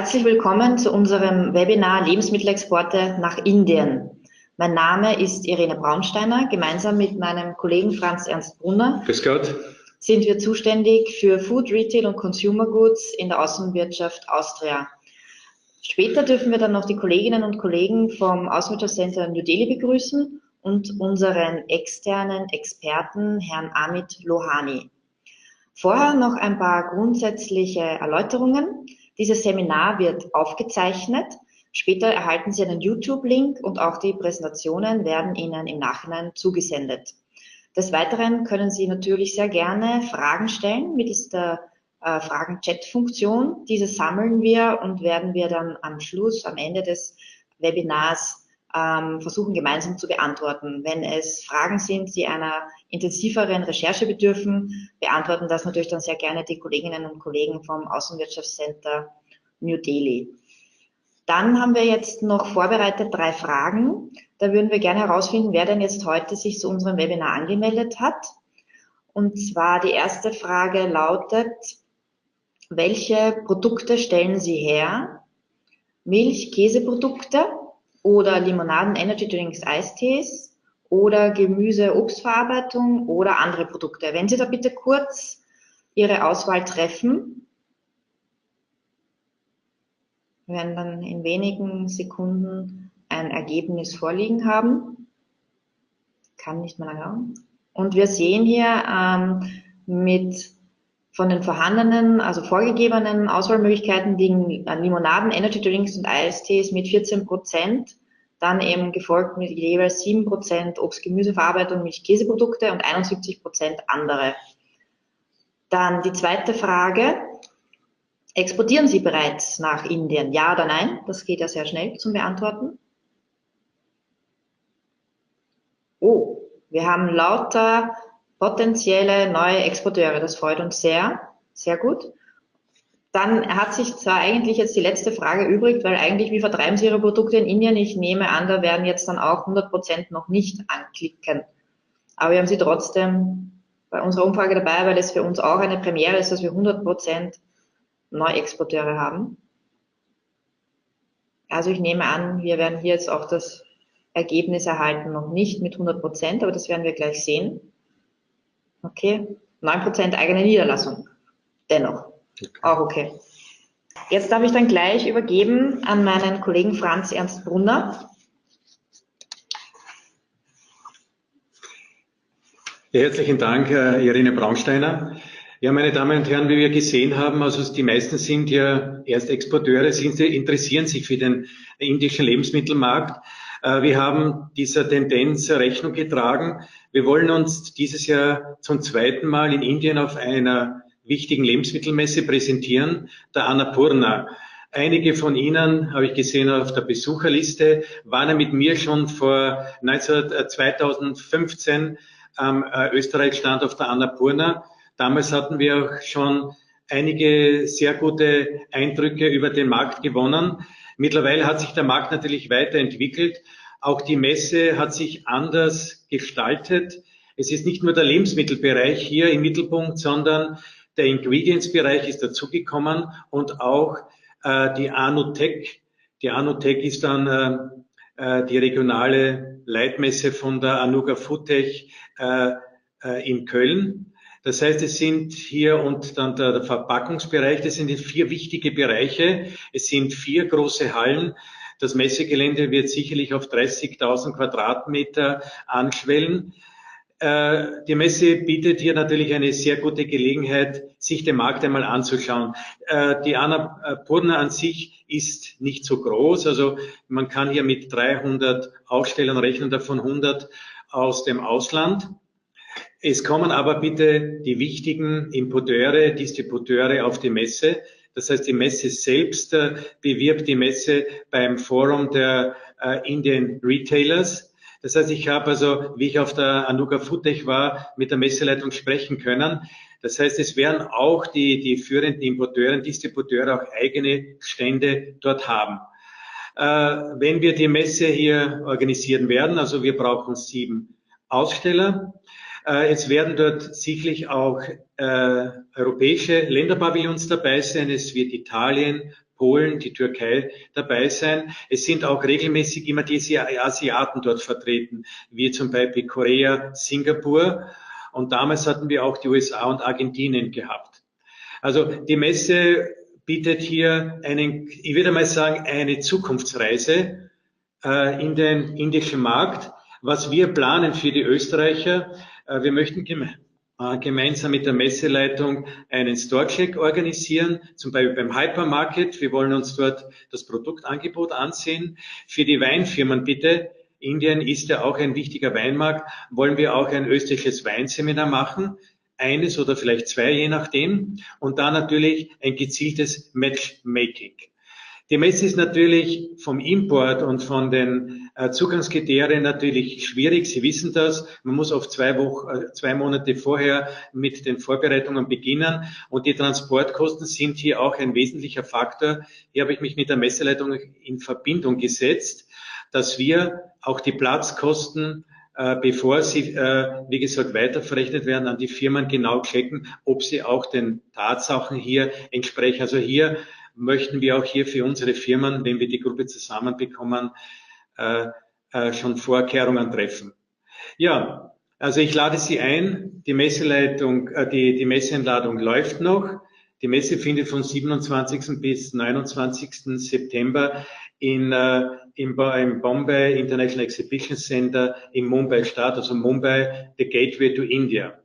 Herzlich willkommen zu unserem Webinar Lebensmittelexporte nach Indien. Mein Name ist Irene Braunsteiner. Gemeinsam mit meinem Kollegen Franz Ernst Brunner Grüß Gott. Sind wir zuständig für Food, Retail und Consumer Goods in der Außenwirtschaft Austria. Später dürfen wir dann noch die Kolleginnen und Kollegen vom Außenwirtschaftscenter New Delhi begrüßen und unseren externen Experten, Herrn Amit Lohani. Vorher noch ein paar grundsätzliche Erläuterungen. Dieses Seminar wird aufgezeichnet. Später erhalten Sie einen YouTube-Link und auch die Präsentationen werden Ihnen im Nachhinein zugesendet. Des Weiteren können Sie natürlich sehr gerne Fragen stellen mittels der Fragen-Chat-Funktion. Diese sammeln wir und werden wir dann am Schluss, am Ende des Webinars versuchen gemeinsam zu beantworten. Wenn es Fragen sind, die einer intensiveren Recherche bedürfen, beantworten das natürlich dann sehr gerne die Kolleginnen und Kollegen vom Außenwirtschaftscenter New Delhi. Dann haben wir jetzt noch vorbereitet 3 Fragen. Da würden wir gerne herausfinden, wer denn jetzt heute sich zu unserem Webinar angemeldet hat. Und zwar die erste Frage lautet: Welche Produkte stellen Sie her? Milch, Käseprodukte oder Limonaden, Energy Drinks, Eistees oder Gemüse, Obstverarbeitung oder andere Produkte? Wenn Sie da bitte kurz Ihre Auswahl treffen. Wir werden dann in wenigen Sekunden ein Ergebnis vorliegen haben. Kann nicht mehr lange dauern. Und wir sehen hier von den vorhandenen, also vorgegebenen Auswahlmöglichkeiten liegen Limonaden, Energy Drinks und Eistees mit 14%, dann eben gefolgt mit jeweils 7% Obst, Gemüseverarbeitung, Milch, Käseprodukte und 71% andere. Dann die zweite Frage: Exportieren Sie bereits nach Indien? Ja oder nein? Das geht ja sehr schnell zum Beantworten. Oh, wir haben lauter potenzielle neue Exporteure. Das freut uns sehr. Sehr gut. Dann hat sich zwar eigentlich jetzt die letzte Frage übrig, weil eigentlich, wie vertreiben Sie Ihre Produkte in Indien? Ich nehme an, da werden jetzt dann auch 100% noch nicht anklicken. Aber wir haben sie trotzdem bei unserer Umfrage dabei, weil es für uns auch eine Premiere ist, dass wir 100% Neuexporteure haben. Also ich nehme an, wir werden hier jetzt auch das Ergebnis erhalten, noch nicht mit 100%, aber das werden wir gleich sehen. Okay, 9% eigene Niederlassung. Dennoch, auch okay. Jetzt darf ich dann gleich übergeben an meinen Kollegen Franz Ernst Brunner. Ja, herzlichen Dank, Irene Braunsteiner. Ja, meine Damen und Herren, wie wir gesehen haben, also die meisten sind ja Erstexporteure, interessieren sich für den indischen Lebensmittelmarkt. Wir haben dieser Tendenz Rechnung getragen. Wir wollen uns dieses Jahr zum 2. Mal in Indien auf einer wichtigen Lebensmittelmesse präsentieren, der Annapurna. Einige von Ihnen, habe ich gesehen auf der Besucherliste, waren ja mit mir schon vor 2015 am Österreich-Stand auf der Annapurna. Damals hatten wir auch schon einige sehr gute Eindrücke über den Markt gewonnen. Mittlerweile hat sich der Markt natürlich weiterentwickelt. Auch die Messe hat sich anders gestaltet. Es ist nicht nur der Lebensmittelbereich hier im Mittelpunkt, sondern der Ingredients-Bereich ist dazugekommen und auch die Anutech. Die Anutech ist dann die regionale Leitmesse von der Anuga Foodtech in Köln. Das heißt, es sind hier und dann der Verpackungsbereich, das sind 4 wichtige Bereiche. Es sind 4 große Hallen. Das Messegelände wird sicherlich auf 30.000 Quadratmeter anschwellen. Die Messe bietet hier natürlich eine sehr gute Gelegenheit, sich den Markt einmal anzuschauen. Die Annapurna an sich ist nicht so groß, also man kann hier mit 300 Ausstellern rechnen, davon 100 aus dem Ausland. Es kommen aber bitte die wichtigen Importeure, Distributeure auf die Messe. Das heißt, die Messe selbst bewirbt die Messe beim Forum der Indian Retailers. Das heißt, ich habe also, wie ich auf der Anuga Foodtech war, mit der Messeleitung sprechen können. Das heißt, es werden auch die führenden Importeure und Distributeure auch eigene Stände dort haben. Wenn wir die Messe hier organisieren werden, also wir brauchen 7 Aussteller. Es werden dort sicherlich auch europäische Länderpavillons dabei sein. Es wird Italien, Polen, die Türkei dabei sein. Es sind auch regelmäßig immer diese Asiaten dort vertreten, wie zum Beispiel Korea, Singapur. Und damals hatten wir auch die USA und Argentinien gehabt. Also die Messe bietet hier ich würde mal sagen, eine Zukunftsreise in den indischen Markt. Was wir planen für die Österreicher, wir möchten gemeinsam mit der Messeleitung einen Store-Check organisieren, zum Beispiel beim Hypermarket. Wir wollen uns dort das Produktangebot ansehen. Für die Weinfirmen bitte, Indien ist ja auch ein wichtiger Weinmarkt, wollen wir auch ein österreichisches Weinseminar machen. Eines oder vielleicht zwei, je nachdem. Und dann natürlich ein gezieltes Matchmaking. Die Messe ist natürlich vom Import und von den Zugangskriterien natürlich schwierig. Sie wissen das. Man muss oft 2 Monate vorher mit den Vorbereitungen beginnen. Und die Transportkosten sind hier auch ein wesentlicher Faktor. Hier habe ich mich mit der Messeleitung in Verbindung gesetzt, dass wir auch die Platzkosten bevor sie, wie gesagt, weiterverrechnet werden, an die Firmen genau checken, ob sie auch den Tatsachen hier entsprechen. Also hier möchten wir auch hier für unsere Firmen, wenn wir die Gruppe zusammenbekommen, schon Vorkehrungen treffen. Ja, also ich lade Sie ein. Die Messeleitung, die Messeeinladung läuft noch. Die Messe findet von 27. bis 29. September im Bombay International Exhibition Center in Mumbai statt, also Mumbai, the Gateway to India.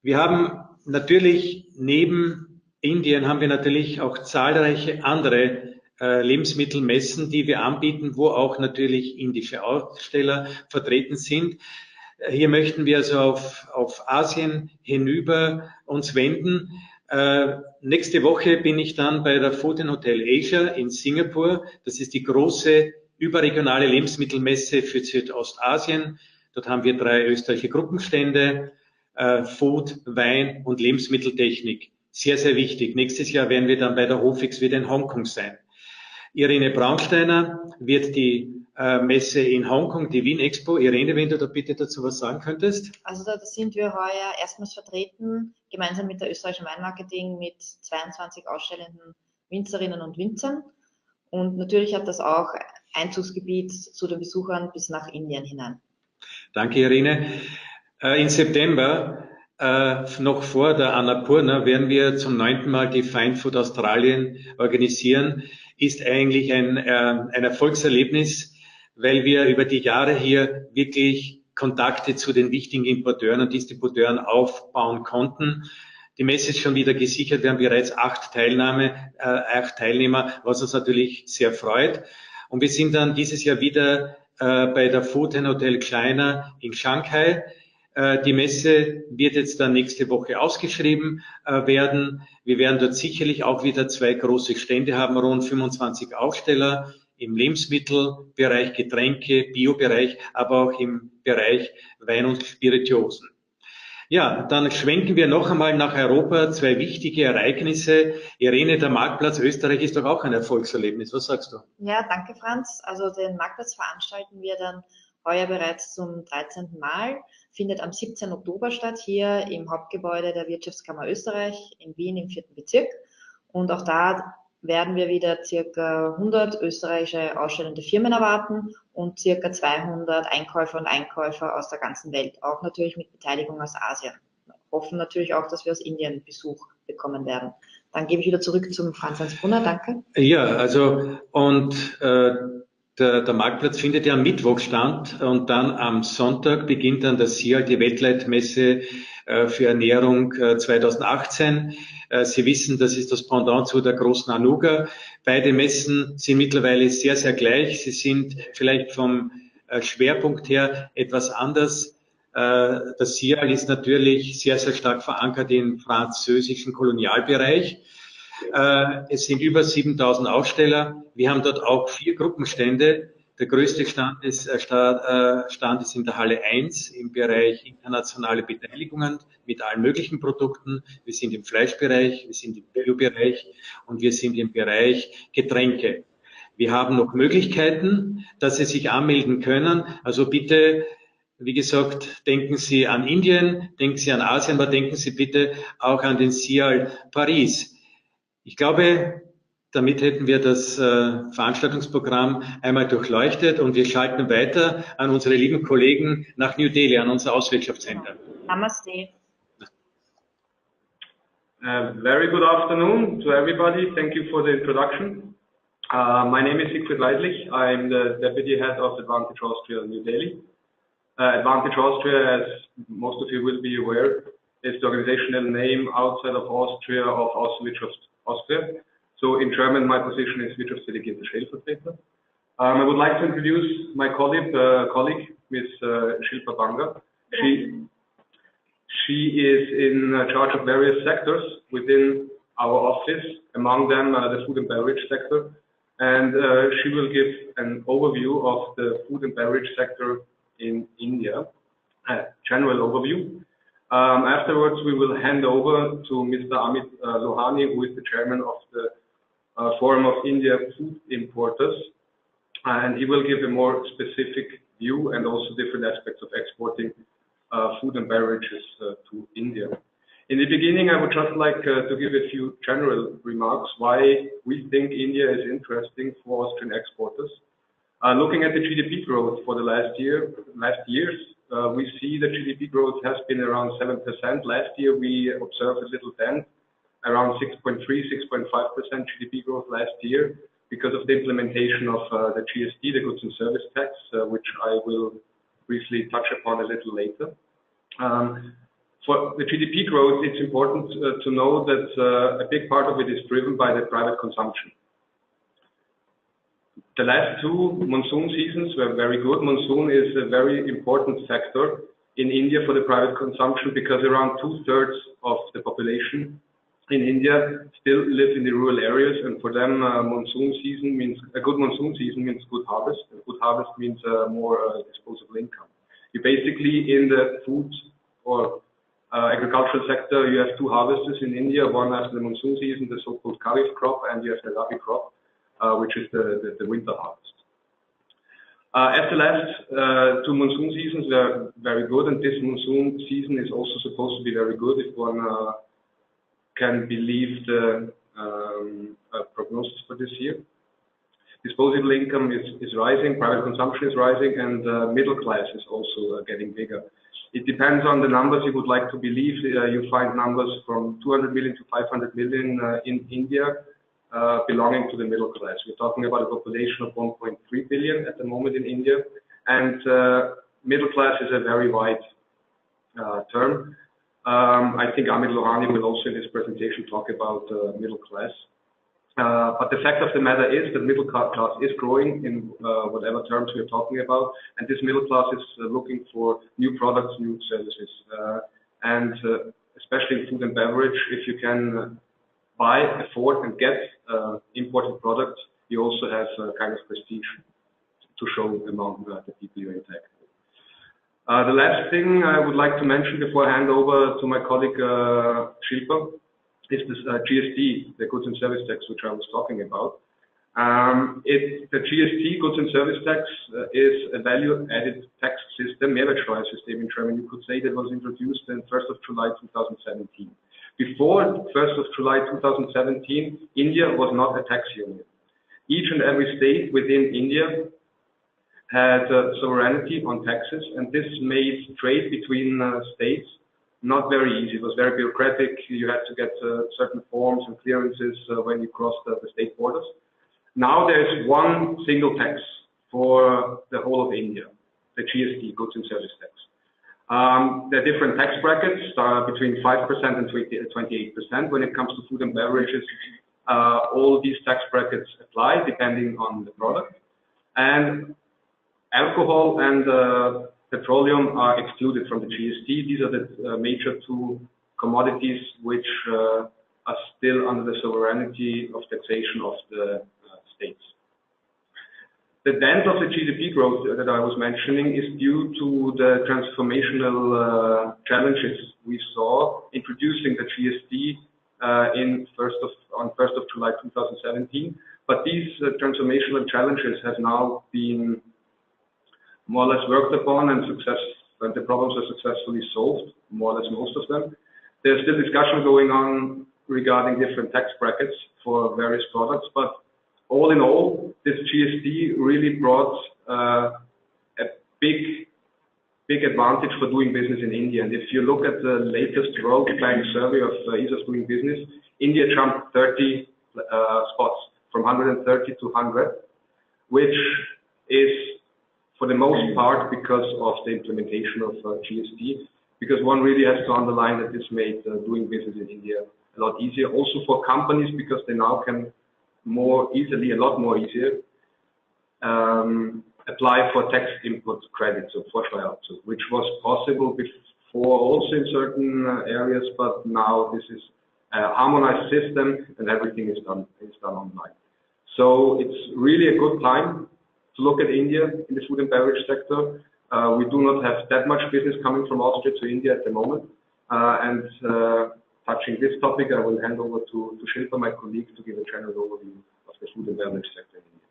Wir haben natürlich neben Indien haben wir natürlich auch zahlreiche andere Lebensmittelmessen, die wir anbieten, wo auch natürlich indische Aussteller vertreten sind. Hier möchten wir also auf Asien hinüber uns wenden. Nächste Woche bin ich dann bei der Food and Hotel Asia in Singapur. Das ist die große überregionale Lebensmittelmesse für Südostasien. Dort haben wir 3 österreichische Gruppenstände, Food, Wein und Lebensmitteltechnik. Sehr, sehr wichtig. Nächstes Jahr werden wir dann bei der Hofix wieder in Hongkong sein. Irene Braunsteiner wird die Messe in Hongkong, die Wien Expo. Irene, wenn du da bitte dazu was sagen könntest. Also da sind wir heuer erstmals vertreten, gemeinsam mit der österreichischen Weinmarketing mit 22 ausstellenden Winzerinnen und Winzern. Und natürlich hat das auch Einzugsgebiet zu den Besuchern bis nach Indien hinein. Danke, Irene. Im September, noch vor der Annapurna, werden wir zum 9. Mal die Fine Food Australien organisieren. Ist eigentlich ein Erfolgserlebnis, weil wir über die Jahre hier wirklich Kontakte zu den wichtigen Importeuren und Distributeuren aufbauen konnten. Die Messe ist schon wieder gesichert. Wir haben bereits 8 Teilnehmer, was uns natürlich sehr freut. Und wir sind dann dieses Jahr wieder bei der Food and Hotel China in Shanghai. Die Messe wird jetzt dann nächste Woche ausgeschrieben werden. Wir werden dort sicherlich auch wieder 2 große Stände haben, rund 25 Aussteller im Lebensmittelbereich, Getränke, Biobereich, aber auch im Bereich Wein und Spirituosen. Ja, dann schwenken wir noch einmal nach Europa. 2 wichtige Ereignisse. Irene, der Marktplatz Österreich ist doch auch ein Erfolgserlebnis. Was sagst du? Ja, danke Franz. Also den Marktplatz veranstalten wir dann heuer bereits zum 13. Mal. Findet am 17. Oktober statt, hier im Hauptgebäude der Wirtschaftskammer Österreich in Wien im 4. Bezirk. Und auch da werden wir wieder circa 100 österreichische ausstellende Firmen erwarten und circa 200 Einkäufer und Einkäufer aus der ganzen Welt, auch natürlich mit Beteiligung aus Asien. Wir hoffen natürlich auch, dass wir aus Indien Besuch bekommen werden. Dann gebe ich wieder zurück zum Franz Brunner, danke. Ja, also und der Marktplatz findet ja am Mittwoch statt und dann am Sonntag beginnt dann das Jahr die Weltleitmesse für Ernährung 2018. Sie wissen, das ist das Pendant zu der großen Anuga. Beide Messen sind mittlerweile sehr, sehr gleich. Sie sind vielleicht vom Schwerpunkt her etwas anders. Das SIAL ist natürlich sehr, sehr stark verankert im französischen Kolonialbereich. Es sind über 7.000 Aussteller. Wir haben dort auch 4 Gruppenstände. Der größte Stand ist in der Halle 1 im Bereich internationale Beteiligungen mit allen möglichen Produkten. Wir sind im Fleischbereich, wir sind im Biobereich und wir sind im Bereich Getränke. Wir haben noch Möglichkeiten, dass Sie sich anmelden können. Also bitte, wie gesagt, denken Sie an Indien, denken Sie an Asien, aber denken Sie bitte auch an den SIAL Paris. Ich glaube, Damit hätten wir das Veranstaltungsprogramm einmal durchleuchtet und wir schalten weiter an unsere lieben Kollegen nach New Delhi, an unser Auswirtschaftscenter. Namaste. Very good afternoon to everybody. Thank you for the introduction. My name is Siegfried Leidlich. I'm the Deputy Head of Advantage Austria, New Delhi. Advantage Austria, as most of you will be aware, is the organizational name outside of Austria of Außenwirtschaft Austria. So in German, my position is Wirtschaftsdelegierter Stellvertreter. I would like to introduce my colleague, Ms. Shilpa Banga. She is in charge of various sectors within our office, among them the food and beverage sector. And she will give an overview of the food and beverage sector in India, a general overview. Afterwards, we will hand over to Mr. Amit Lohani, who is the chairman of the Forum of India Food Importers, and he will give a more specific view and also different aspects of exporting food and beverages to India. In the beginning, I would just like to give a few general remarks why we think India is interesting for Austrian exporters. Looking at the GDP growth for the last years, we see that GDP growth has been around 7%. Last year, we observed a little dent, around 6.3, 6.5% GDP growth last year because of the implementation of the GST, the Goods and Service Tax, which I will briefly touch upon a little later. For the GDP growth, it's important to know that a big part of it is driven by the private consumption. The last two monsoon seasons were very good. Monsoon is a very important factor in India for the private consumption because around 2/3 of the population in India still live in the rural areas, and for them, monsoon season means a good monsoon season means good harvest. A good harvest means more disposable income. You basically in the food or agricultural sector, you have two harvests in India. One after the monsoon season, the so-called Kharif crop, and you have the Rabi crop, which is the winter harvest. As the last two monsoon seasons were very good, and this monsoon season is also supposed to be very good if one can believe the prognosis for this year. Disposable income is rising, private consumption is rising, and middle class is also getting bigger. It depends on the numbers you would like to believe. You find numbers from 200 million to 500 million in India belonging to the middle class. We're talking about a population of 1.3 billion at the moment in India, and middle class is a very wide term. I think Amit Lohani will also in his presentation talk about middle class. But the fact of the matter is that middle class is growing in whatever terms we are talking about, and this middle class is looking for new products, new services, and especially in food and beverage, if you can buy, afford, and get imported products, you also have kind of prestige to show among the people you interact with. The last thing I would like to mention before I hand over to my colleague Shilpa is this GST, the Goods and Service Tax, which I was talking about. The GST, Goods and Service Tax, is a value-added tax system, Mehrwertsteuersystem in German, you could say, that was introduced on 1st of July 2017. Before 1st of July 2017, India was not a tax union. Each and every state within India had sovereignty on taxes, and this made trade between states not very easy. It was very bureaucratic. You had to get certain forms and clearances when you crossed the state borders. Now there's one single tax for the whole of India, the GST, Goods and Service Tax. There are different tax brackets between 5% and 28%. When it comes to food and beverages, all these tax brackets apply depending on the product. And alcohol and petroleum are excluded from the GST. These are the major two commodities which are still under the sovereignty of taxation of the states. The dent of the GDP growth that I was mentioning is due to the transformational challenges we saw introducing the GST on 1st of July 2017. But these transformational challenges have now been more or less worked upon, and the problems are successfully solved, more or less most of them. There's still discussion going on regarding different tax brackets for various products. But all in all, this GST really brought a big advantage for doing business in India. And if you look at the latest World Bank survey of ease of doing business, India jumped 30 spots from 130 to 100, which is for the most part because of the implementation of GST, because one really has to underline that this made doing business in India a lot easier, also for companies, because they now can more easily, a lot more easier, apply for tax input credits, so Vorsteuerabzug, which was possible before also in certain areas, but now this is a harmonized system and everything is done online. So it's really a good time to look at India in the food and beverage sector. We do not have that much business coming from Austria to India at the moment. Touching this topic, I will hand over to Shilpa, my colleague, to give a general overview of the food and beverage sector in India.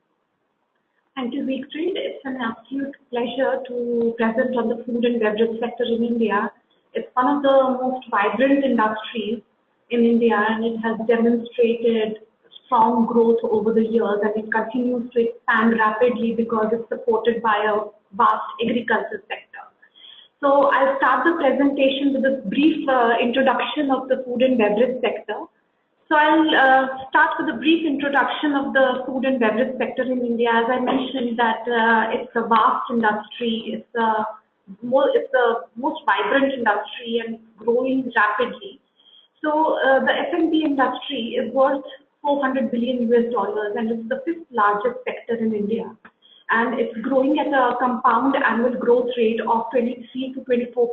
Thank you, Siegfried. It's an absolute pleasure to present on the food and beverage sector in India. It's one of the most vibrant industries in India, and it has demonstrated strong growth over the years, and it continues to expand rapidly because it's supported by a vast agriculture sector. So I'll start the presentation with a brief introduction of the food and beverage sector. So I'll start with a brief introduction of the food and beverage sector in India. As I mentioned that it's a vast industry, it's the most vibrant industry and growing rapidly. So the F&B industry is worth $400 billion US, and it's the 5th largest sector in India. And it's growing at a compound annual growth rate of 23 to 24%.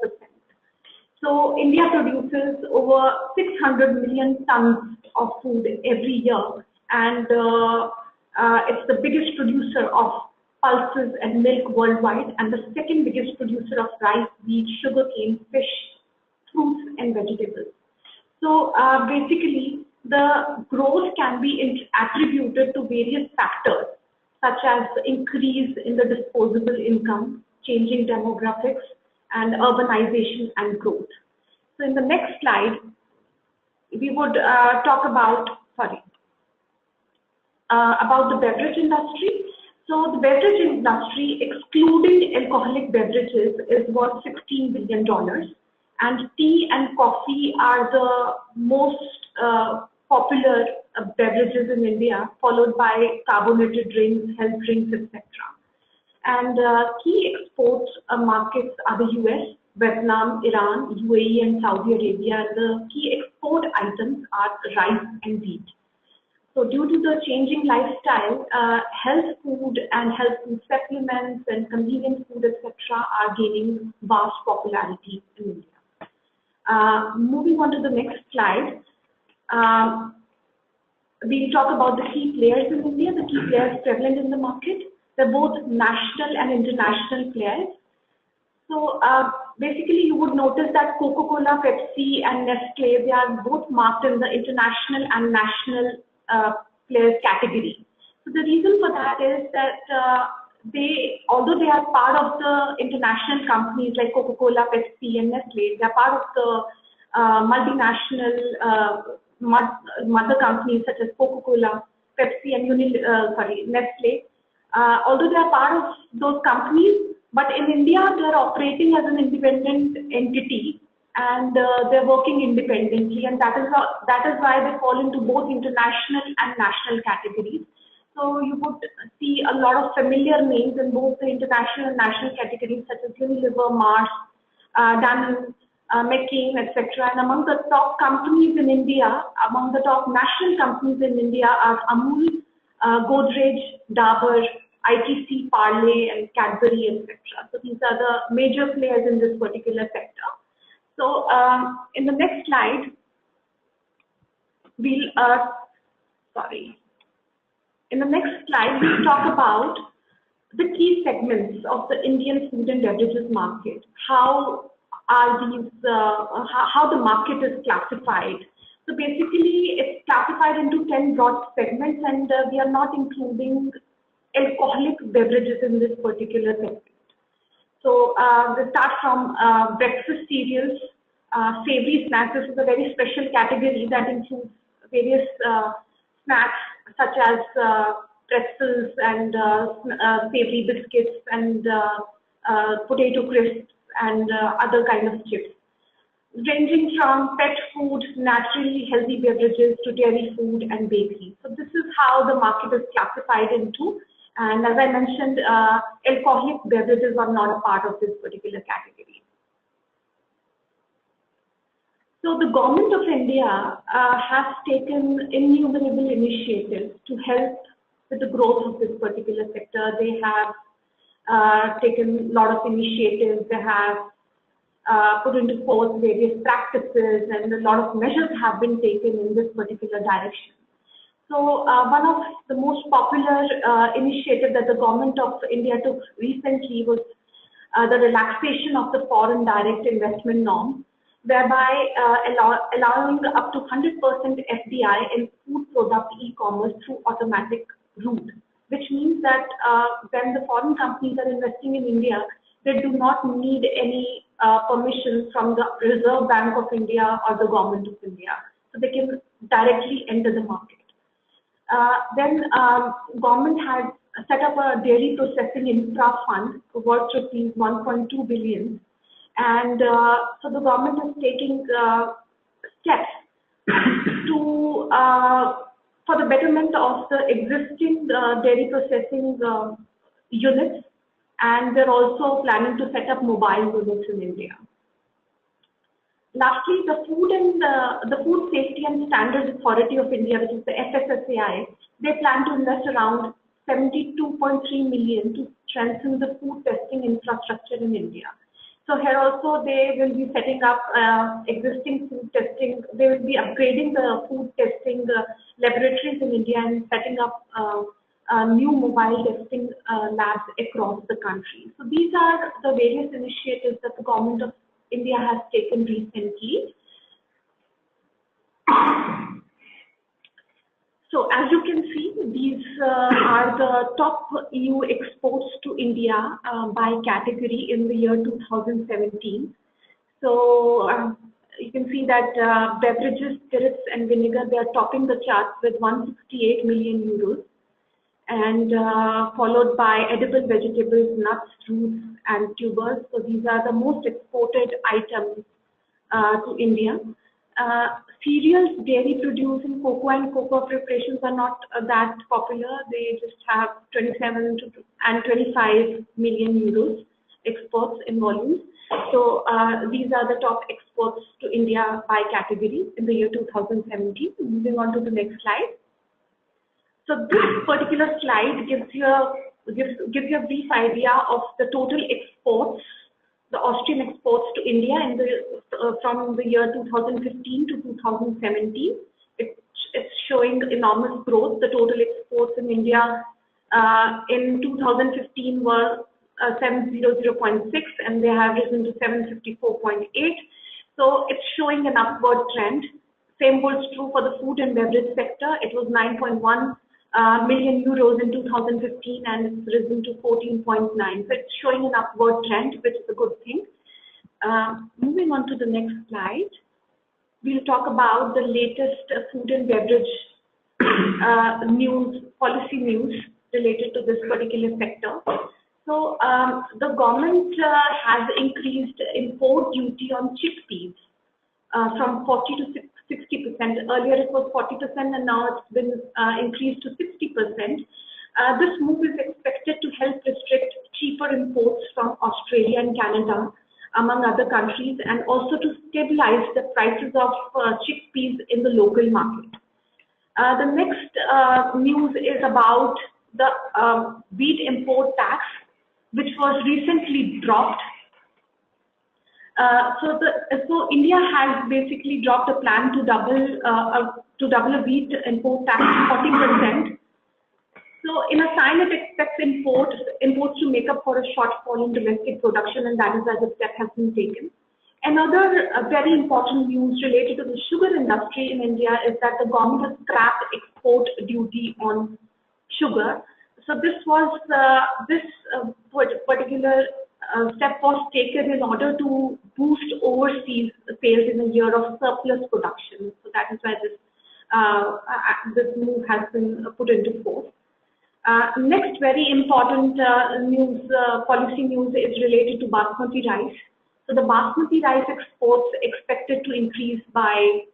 So India produces over 600 million tons of food every year, and it's the biggest producer of pulses and milk worldwide, and the second biggest producer of rice, wheat, sugarcane, fish, fruits, and vegetables. So basically, the growth can be attributed to various factors, such as increase in the disposable income, changing demographics, and urbanization and growth. So in the next slide, we would talk about the beverage industry. So the beverage industry, excluding alcoholic beverages, is worth $16 billion. And tea and coffee are the most popular beverages in India, followed by carbonated drinks, health drinks, etc. And key export markets are the US, Vietnam, Iran, UAE, and Saudi Arabia. And the key export items are rice and wheat. So due to the changing lifestyle, health food and health food supplements and convenient food, etc., are gaining vast popularity in India. Moving on to the next slide, we'll talk about the key players in India, the key players prevalent in the market. They're both national and international players. So basically, you would notice that Coca-Cola, Pepsi, and Nestle, they are both marked in the international and national players category. So the reason for that is that although they are part of the international companies like Coca-Cola, Pepsi, and Nestle, they are part of the multinational mother companies such as Coca-Cola, Pepsi, and Nestle. Although they are part of those companies, but in India they are operating as an independent entity, and they're working independently, and that is why they fall into both international and national categories. So you would see a lot of familiar names in both the international and national categories, such as Unilever, Mars, Danone, McCain, etc. And among the top companies in India, among the top national companies in India are Amul, Godrej, Dabur, ITC, Parle, and Cadbury, etc. So these are the major players in this particular sector. So in the next slide, we'll talk about the key segments of the Indian food and beverages market. How the market is classified. So basically, it's classified into 10 broad segments, and we are not including alcoholic beverages in this particular segment. So we start from breakfast cereals, savory snacks. This is a very special category that includes various snacks such as pretzels and savory biscuits and potato crisps and other kind of chips, ranging from pet food, naturally healthy beverages to dairy food and bakery. So this is how the market is classified into. And as I mentioned, alcoholic beverages are not a part of this particular category. So the government of India has taken innumerable initiatives to help with the growth of this particular sector. They have taken a lot of initiatives. They have put into force various practices, and a lot of measures have been taken in this particular direction. So one of the most popular initiatives that the government of India took recently was the relaxation of the foreign direct investment norm, whereby allowing up to 100% FDI in food product e-commerce through automatic route, which means that when the foreign companies are investing in India, they do not need any permission from the Reserve Bank of India or the government of India. So they can directly enter the market. Then government had set up a dairy processing infra fund worth rupees 1.2 billion. And so the government is taking steps to for the betterment of the existing dairy processing units, and they're also planning to set up mobile units in India. Lastly, the Food Safety and Standards Authority of India, which is the FSSAI, they plan to invest around 72.3 million to strengthen the food testing infrastructure in India. So here also they will be setting up existing food testing. They will be upgrading the food testing laboratories in India and setting up new mobile testing labs across the country. So these are the various initiatives that the government of India has taken recently. So as you can see, these are the top EU exports to India by category in the year 2017. So you can see that beverages, spirits and vinegar, they are topping the charts with 168 million euros. And followed by edible vegetables, nuts, fruits, and tubers. So these are the most exported items to India. Cereals, dairy produce, and cocoa and cocoa preparations are not that popular. They just have 27 and 25 million euros exports in volumes. So these are the top exports to India by category in the year 2017. Moving on to the next slide. So this particular slide gives you a brief idea of the total exports, the Austrian exports to India in the from the year 2015 to 2017. It's showing enormous growth. The total exports in India in 2015 were 700.6, and they have risen to 754.8. So it's showing an upward trend. Same holds true for the food and beverage sector. It was 9.1 million euros in 2015, and it's risen to 14.9. So it's showing an upward trend, which is a good thing. Moving on to the next slide, we'll talk about the latest food and beverage news, policy news related to this particular sector. So the government has increased import duty on chickpeas from 40 to 60%. Earlier it was 40%, and now it's been increased to 60%. This move is expected to help restrict cheaper imports from Australia and Canada, among other countries, and also to stabilize the prices of chickpeas in the local market. The next news is about the wheat import tax, which was recently dropped. So India has basically dropped a plan to double a wheat import tax to 40%. So in a sign, it expects imports to make up for a shortfall in domestic production, and that is why the step has been taken. Another very important news related to the sugar industry in India is that the government has scrapped export duty on sugar. So this particular step was taken in order to boost overseas sales in a year of surplus production. So that is why this move has been put into force. Next very important policy news is related to basmati rice. So the basmati rice exports expected to increase by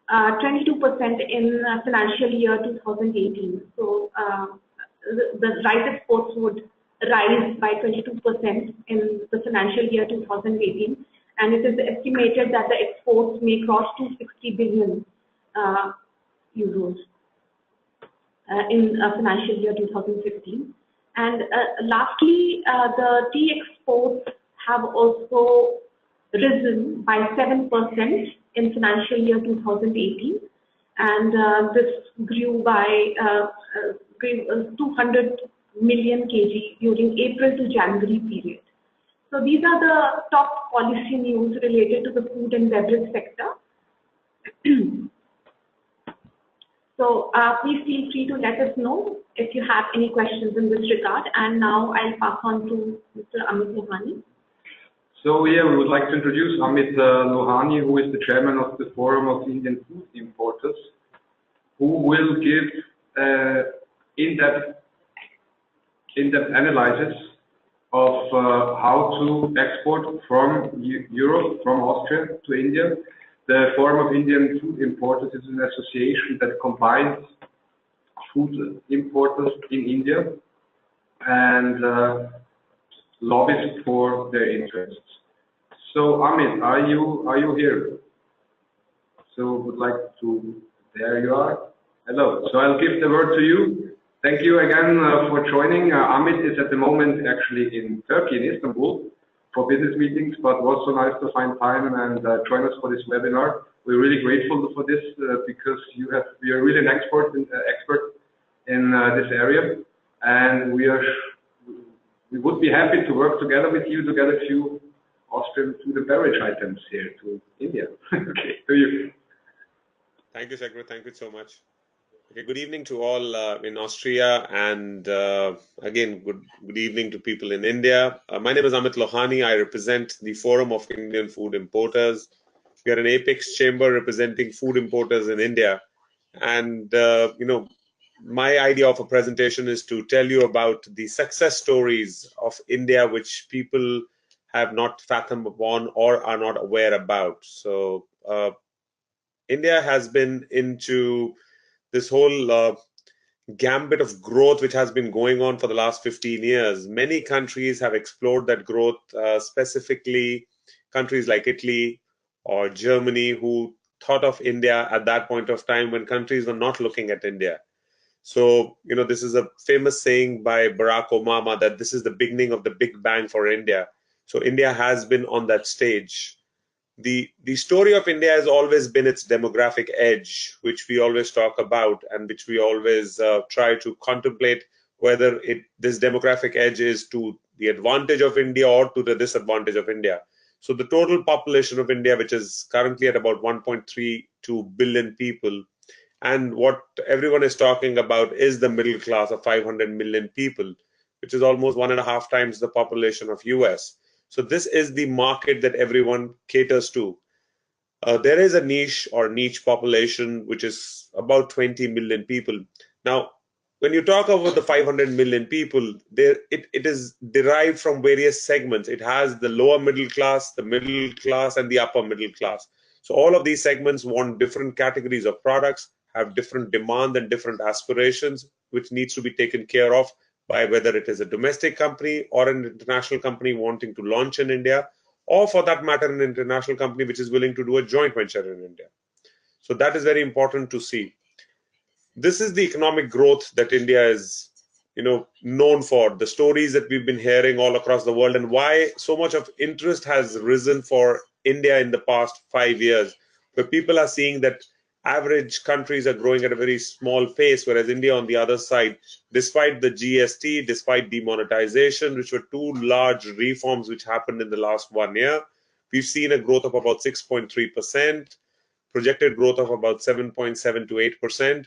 22% in financial year 2018. So the rice exports would rise by 22% in the financial year 2018, and it is estimated that the exports may cross 260 billion euros in financial year 2015. And lastly, the tea exports have also risen by 7% in financial year 2018, and this grew by 200 million kg during April to January period. So these are the top policy news related to the food and beverage sector. So please feel free to let us know if you have any questions in this regard. And now I'll pass on to Mr. Amit Lohani. So yeah, we would like to introduce Amit Lohani, who is the chairman of the Forum of Indian Food Importers, who will give in-depth analysis of how to export from Europe, from Austria to India. The Forum of Indian Food Importers is an association that combines food importers in India and lobbies for their interests. So Amit, are you here? So would like to, there you are. Hello. So I'll give the word to you. Thank you again for joining. Amit is at the moment actually in Turkey, in Istanbul, for business meetings, but was so nice to find time and join us for this webinar. We're really grateful for this because you're really an expert in this area, and we would be happy to work together with you to get a few Austrian food and beverage items here to India. Okay, to you. Thank you, Sekru. Thank you so much. Okay, good evening to all in Austria, and again, good evening to people in India. My name is Amit Lohani. I represent the Forum of Indian Food Importers. We are an apex chamber representing food importers in India. And, my idea of a presentation is to tell you about the success stories of India, which people have not fathomed upon or are not aware about. So India has been into this whole gambit of growth which has been going on for the last 15 years. Many countries have explored that growth, specifically countries like Italy or Germany, who thought of India at that point of time when countries were not looking at India. So, this is a famous saying by Barack Obama that this is the beginning of the Big Bang for India. So India has been on that stage. The story of India has always been its demographic edge, which we always talk about and which we always try to contemplate whether this demographic edge is to the advantage of India or to the disadvantage of India. So the total population of India, which is currently at about 1.32 billion people, and what everyone is talking about is the middle class of 500 million people, which is almost 1.5 times the population of US. So this is the market that everyone caters to. There is a niche population, which is about 20 million people. Now, when you talk about the 500 million people, it is derived from various segments. It has the lower middle class, the middle class, and the upper middle class. So all of these segments want different categories of products, have different demand and different aspirations, which needs to be taken care of by whether it is a domestic company or an international company wanting to launch in India, or for that matter, an international company which is willing to do a joint venture in India. So that is very important to see. This is the economic growth that India is, known for, the stories that we've been hearing all across the world, and why so much of interest has risen for India in the past 5 years, where people are seeing that average countries are growing at a very small pace, whereas India on the other side, despite the GST, despite demonetization, which were two large reforms which happened in the last 1 year, we've seen a growth of about 6.3%, projected growth of about 7.7 to 8%.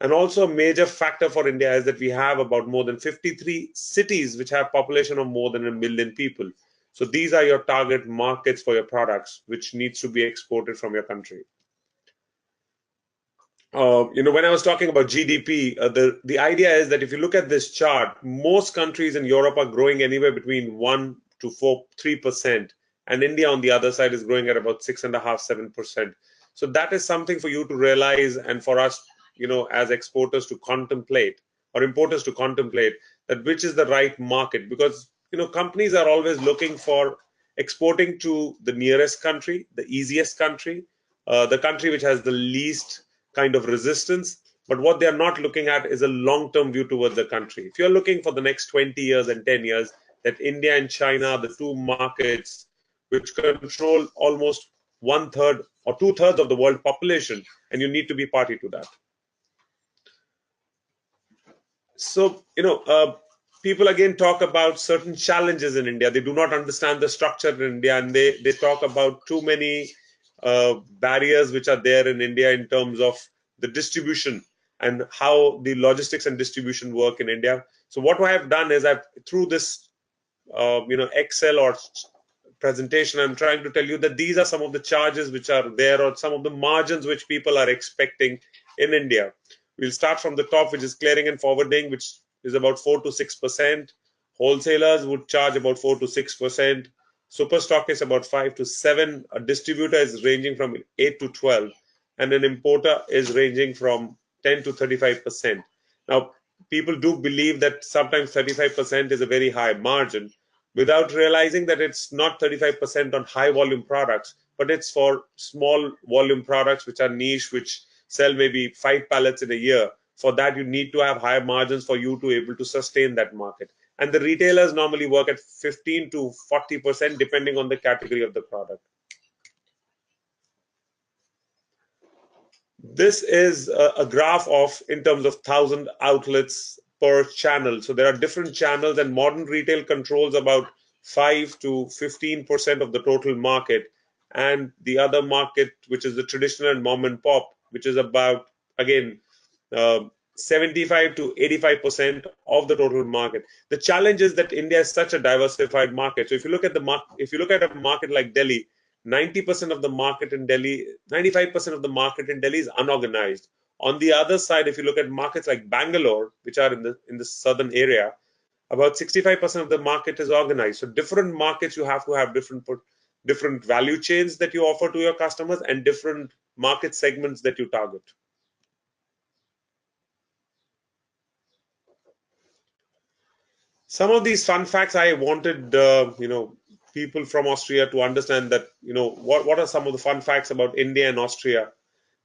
And also a major factor for India is that we have about more than 53 cities which have population of more than 1 million people. So these are your target markets for your products, which needs to be exported from your country. When I was talking about GDP, the idea is that if you look at this chart, most countries in Europe are growing anywhere between 1 to 3%, and India on the other side is growing at about 6.5–7%. So that is something for you to realize, and for us, as exporters to contemplate, or importers to contemplate, that which is the right market, because companies are always looking for exporting to the nearest country, the easiest country, the country which has the least kind of resistance. But what they are not looking at is a long-term view towards the country. If you're looking for the next 20 years and 10 years, that India and China are the two markets which control almost 1/3 or 2/3 of the world population, and you need to be party to that. So, people again talk about certain challenges in India. They do not understand the structure in India, and they talk about too many barriers which are there in India in terms of the distribution and how the logistics and distribution work in India. So what I have done is through this Excel or presentation, I'm trying to tell you that these are some of the charges which are there, or some of the margins which people are expecting in India. We'll start from the top, which is clearing and forwarding, which is about 4 to 6%. Wholesalers would charge about 4 to 6%. Super stockists about 5 to 7. A distributor is ranging from 8 to 12, and an importer is ranging from 10 to 35%. Now, people do believe that sometimes 35% is a very high margin, without realizing that it's not 35% on high volume products, but it's for small volume products which are niche, which sell maybe 5 pallets in a year. For that, you need to have higher margins for you to able to sustain that market. And the retailers normally work at 15 to 40% depending on the category of the product. This is a graph of in terms of 1,000 outlets per channel. So there are different channels, and modern retail controls about 5 to 15% of the total market. And the other market, which is the traditional and mom and pop, which is about, again, 75 to 85% of the total market. The challenge is that India is such a diversified market. So if you look at a market like Delhi, 90% of the market in Delhi, 95% of the market in Delhi is unorganized. On the other side, if you look at markets like Bangalore, which are in the southern area, about 65% of the market is organized. So different markets, you have to have different value chains that you offer to your customers and different market segments that you target. Some of these fun facts I wanted, people from Austria to understand that, what are some of the fun facts about India and Austria.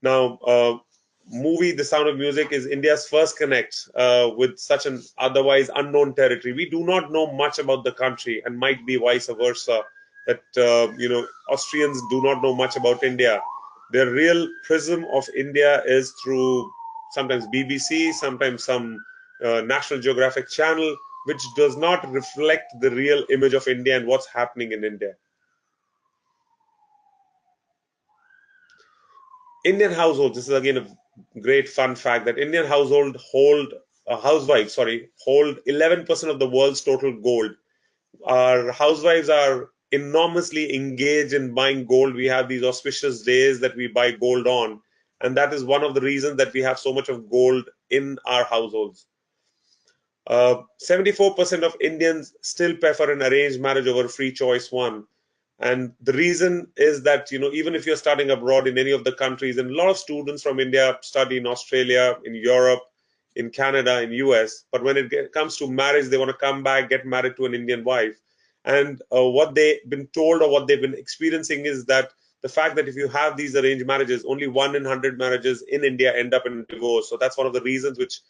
Now, movie The Sound of Music is India's first connect with such an otherwise unknown territory. We do not know much about the country, and might be vice versa, that, Austrians do not know much about India. Their real prism of India is through sometimes BBC, sometimes some National Geographic channel, which does not reflect the real image of India and what's happening in India. Indian households, this is again a great fun fact, that Indian housewives hold 11% of the world's total gold. Our housewives are enormously engaged in buying gold. We have these auspicious days that we buy gold on, and that is one of the reasons that we have so much of gold in our households. 74% of Indians still prefer an arranged marriage over free choice one. And the reason is that, even if you're studying abroad in any of the countries, and a lot of students from India study in Australia, in Europe, in Canada, in US, but when it comes to marriage, they want to come back, get married to an Indian wife. And what they've been told or what they've been experiencing is that the fact that if you have these arranged marriages, only 1 in 100 marriages in India end up in divorce. So that's one of the reasons which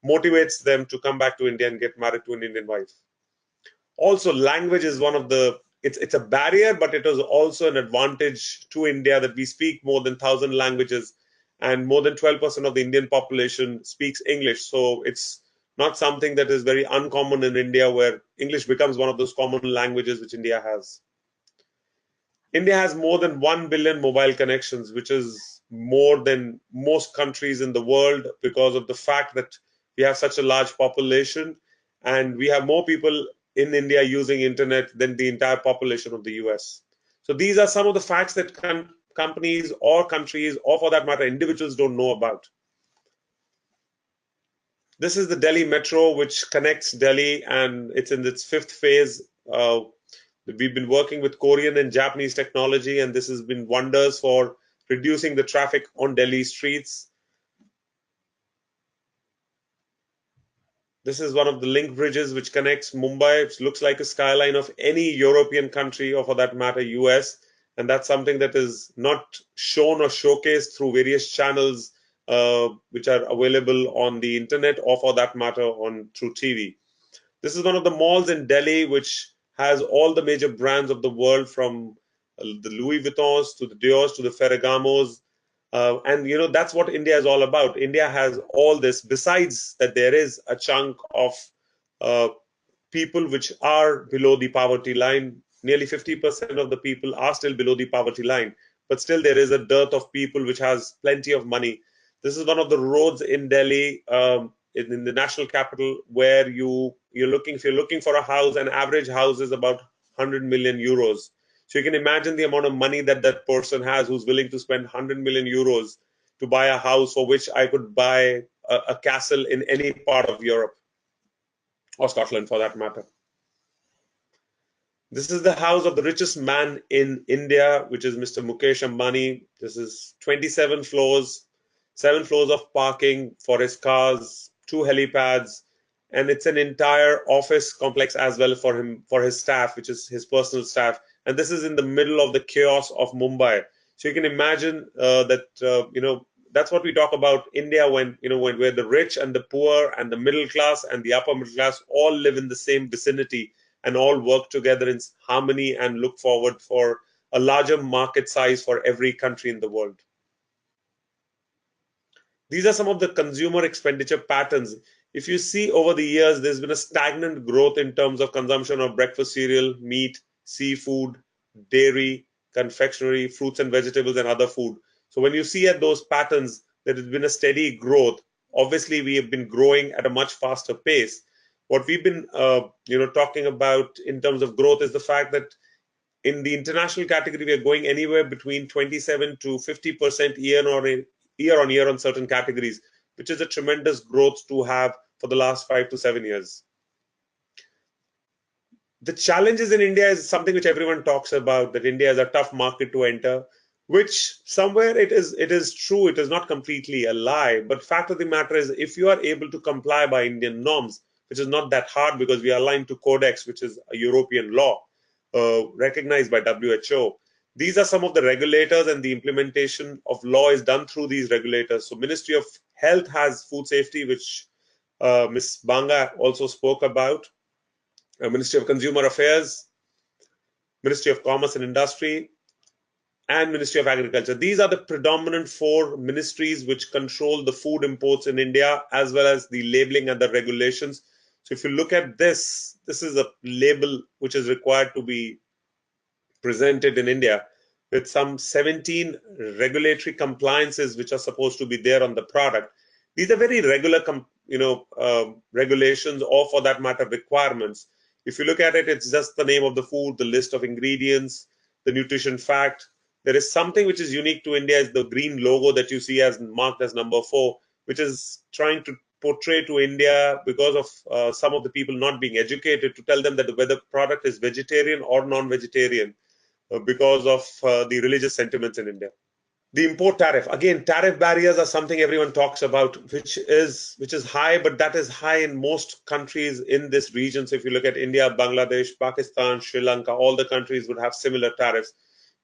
motivates them to come back to India and get married to an Indian wife. Also, language is one of the, it's a barrier, but it is also an advantage to India that we speak more than 1,000 languages, and more than 12% of the Indian population speaks English. So it's not something that is very uncommon in India, where English becomes one of those common languages which India has. India has more than 1 billion mobile connections, which is more than most countries in the world, because of the fact that we have such a large population and we have more people in India using internet than the entire population of the US. So these are some of the facts that companies or countries, or for that matter, individuals don't know about. This is the Delhi Metro, which connects Delhi, and it's in its 5th phase. We've been working with Korean and Japanese technology, and this has been wonders for reducing the traffic on Delhi streets. This is one of the link bridges which connects Mumbai. It looks like a skyline of any European country, or for that matter, US. And that's something that is not shown or showcased through various channels which are available on the internet, or for that matter, through TV. This is one of the malls in Delhi which has all the major brands of the world, from the Louis Vuittons to the Dior's to the Ferragamos. And you know, that's what India is all about. India has all this, besides that there is a chunk of people which are below the poverty line. Nearly 50% of the people are still below the poverty line, but still there is a dearth of people which has plenty of money. This is one of the roads in Delhi, in the national capital, where if you're looking for a house, an average house is about 100 million euros. So you can imagine the amount of money that that person has who's willing to spend 100 million euros to buy a house for which I could buy a castle in any part of Europe, or Scotland for that matter. This is the house of the richest man in India, which is Mr. Mukesh Ambani. This is 27 floors, 7 floors of parking for his cars, 2 helipads, and it's an entire office complex as well for his staff, which is his personal staff. And this is in the middle of the chaos of Mumbai. So you can imagine that's what we talk about India, when where the rich and the poor and the middle class and the upper middle class all live in the same vicinity and all work together in harmony and look forward for a larger market size for every country in the world. These are some of the consumer expenditure patterns. If you see over the years, there's been a stagnant growth in terms of consumption of breakfast cereal, meat, seafood, dairy, confectionery, fruits and vegetables, and other food. So when you see at those patterns, there has been a steady growth. Obviously, we have been growing at a much faster pace. What we've been talking about in terms of growth is the fact that in the international category, we are going anywhere between 27 to 50% year on year on certain categories, which is a tremendous growth to have for the last 5 to 7 years. The challenges in India is something which everyone talks about, that India is a tough market to enter, which somewhere it is true. It is not completely a lie. But fact of the matter is, if you are able to comply by Indian norms, which is not that hard because we are aligned to Codex, which is a European law recognized by WHO. These are some of the regulators, and the implementation of law is done through these regulators. So Ministry of Health has food safety, which Ms. Banga also spoke about. Ministry of Consumer Affairs, Ministry of Commerce and Industry, and Ministry of Agriculture. These are the predominant 4 ministries which control the food imports in India, as well as the labeling and the regulations. So if you look at this is a label which is required to be presented in India, with some 17 regulatory compliances which are supposed to be there on the product. These are very regular regulations, or for that matter requirements. If you look at it, it's just the name of the food, the list of ingredients, the nutrition fact. There is something which is unique to India, is the green logo that you see as marked as number 4, which is trying to portray to India, because of some of the people not being educated, to tell them that whether the product is vegetarian or non-vegetarian, because of the religious sentiments in India. The import tariff, again, tariff barriers are something everyone talks about, which is high, but that is high in most countries in this region. So if you look at India, Bangladesh, Pakistan, Sri Lanka, all the countries would have similar tariffs.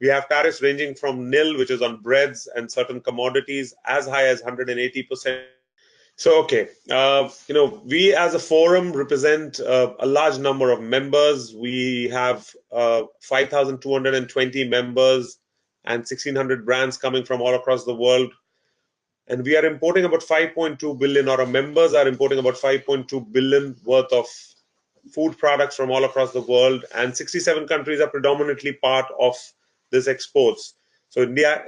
We have tariffs ranging from nil, which is on breads and certain commodities, as high as 180%. So, okay, we as a forum represent a large number of members. We have 5,220 members and 1,600 brands coming from all across the world. And we are importing about 5.2 billion, or our members are importing about 5.2 billion worth of food products from all across the world. And 67 countries are predominantly part of this exports. So India,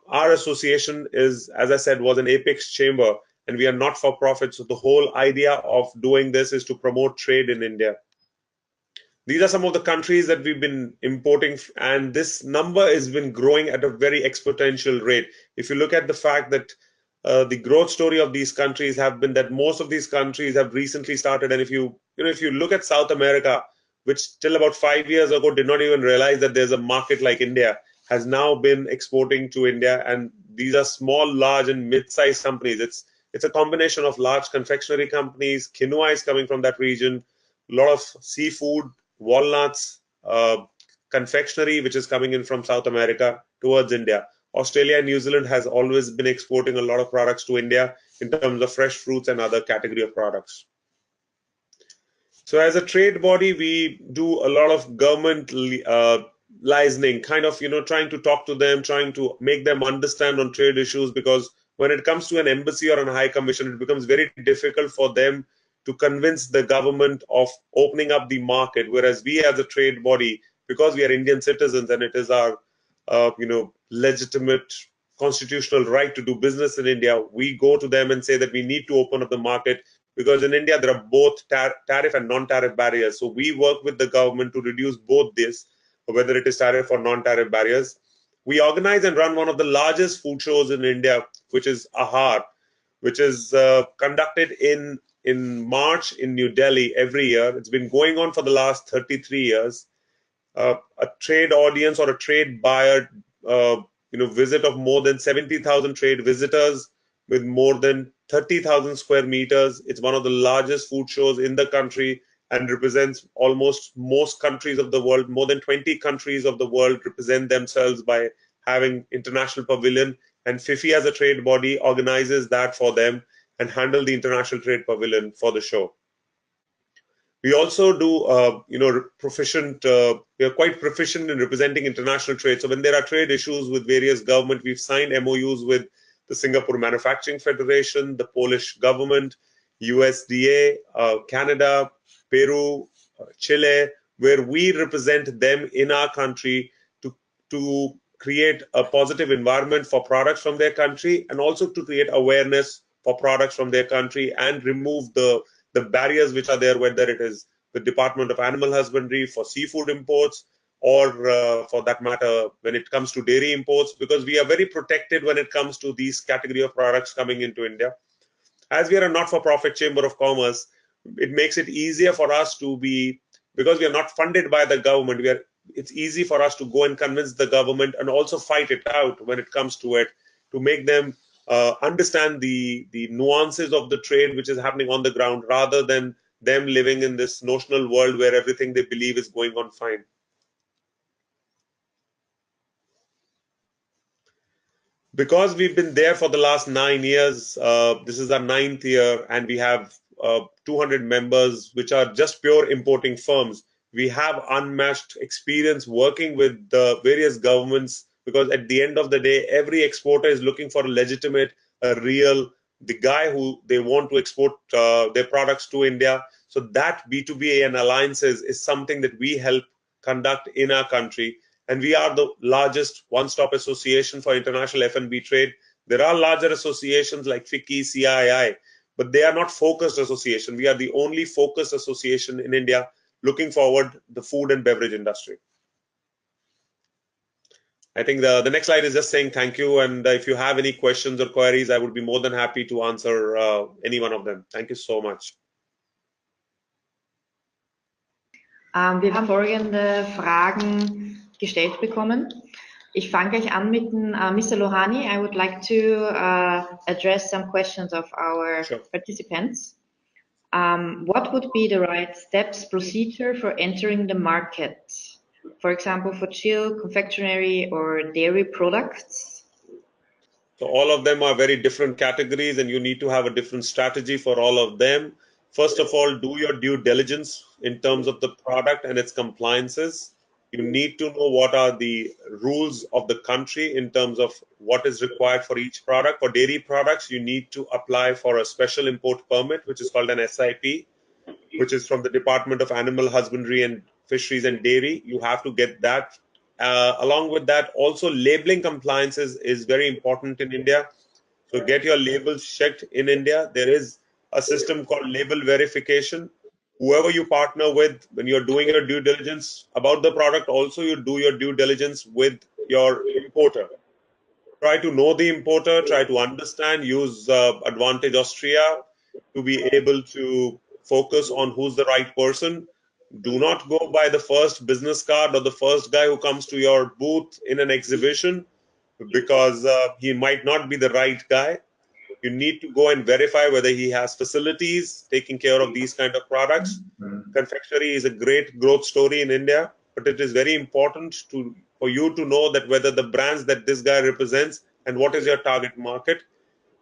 our association is, as I said, was an apex chamber, and we are not for profit. So the whole idea of doing this is to promote trade in India. These are some of the countries that we've been importing, and this number has been growing at a very exponential rate. If you look at the fact that the growth story of these countries have been that most of these countries have recently started, and if you look at South America, which till about 5 years ago did not even realize that there's a market like India, has now been exporting to India, and these are small, large, and mid-sized companies. It's a combination of large confectionery companies. Quinoa is coming from that region. A lot of seafood, walnuts, confectionery, which is coming in from South America towards India. Australia and New Zealand has always been exporting a lot of products to India in terms of fresh fruits and other category of products. So as a trade body, we do a lot of government licensing, kind of, trying to talk to them, trying to make them understand on trade issues, because when it comes to an embassy or a high commission, it becomes very difficult for them to convince the government of opening up the market. Whereas we as a trade body, because we are Indian citizens and it is our, legitimate constitutional right to do business in India, we go to them and say that we need to open up the market, because in India there are both tariff and non-tariff barriers. So we work with the government to reduce both this, whether it is tariff or non-tariff barriers. We organize and run one of the largest food shows in India, which is Ahar, which is conducted in March in New Delhi every year. It's been going on for the last 33 years. A trade audience or a trade buyer, visit of more than 70,000 trade visitors with more than 30,000 square meters. It's one of the largest food shows in the country and represents almost most countries of the world. More than 20 countries of the world represent themselves by having international pavilion, and FIFI as a trade body organizes that for them and handle the international trade pavilion for the show. We also do, we are quite proficient in representing international trade. So when there are trade issues with various government, we've signed MOUs with the Singapore Manufacturing Federation, the Polish government, USDA, Canada, Peru, Chile, where we represent them in our country to create a positive environment for products from their country, and also to create awareness for products from their country and remove the barriers which are there, whether it is the Department of Animal Husbandry for seafood imports, or for that matter, when it comes to dairy imports, because we are very protected when it comes to these category of products coming into India. As we are a not-for-profit chamber of commerce, it makes it easier for us to be, because we are not funded by the government, it's easy for us to go and convince the government and also fight it out when it comes to it, to make them understand the nuances of the trade which is happening on the ground, rather than them living in this notional world where everything they believe is going on fine. Because we've been there for the last 9 years, this is our 9th year, and we have 200 members, which are just pure importing firms. We have unmatched experience working with the various governments, because at the end of the day, every exporter is looking for a legitimate, the guy who they want to export their products to India. So that B2B and alliances is something that we help conduct in our country. And we are the largest one-stop association for international F&B trade. There are larger associations like FICCI, CII, but they are not focused association. We are the only focused association in India looking forward the food and beverage industry. I think the next slide is just saying thank you. And if you have any questions or queries, I would be more than happy to answer any one of them. Thank you so much. Wir haben folgende Fragen gestellt bekommen. Ich fange gleich an mit Mr. Lohani. I would like to address some questions of our participants. What would be the right steps, procedure for entering the market? For example, for chill, confectionery, or dairy products? So all of them are very different categories, and you need to have a different strategy for all of them. First of all, do your due diligence in terms of the product and its compliances. You need to know what are the rules of the country in terms of what is required for each product. For dairy products, you need to apply for a special import permit, which is called an SIP, which is from the Department of Animal Husbandry and Fisheries and Dairy. You have to get that. Along with that, also labeling compliance is very important in India. So get your labels checked in India. There is a system called label verification, whoever you partner with, when you're doing your due diligence about the product, also you do your due diligence with your importer. Try to know the importer, try to understand, use Advantage Austria to be able to focus on who's the right person. Do not go by the first business card or the first guy who comes to your booth in an exhibition, because he might not be the right guy. You need to go and verify whether he has facilities taking care of these kind of products. Confectionery is a great growth story in India, but it is very important for you to know that whether the brands that this guy represents and what is your target market.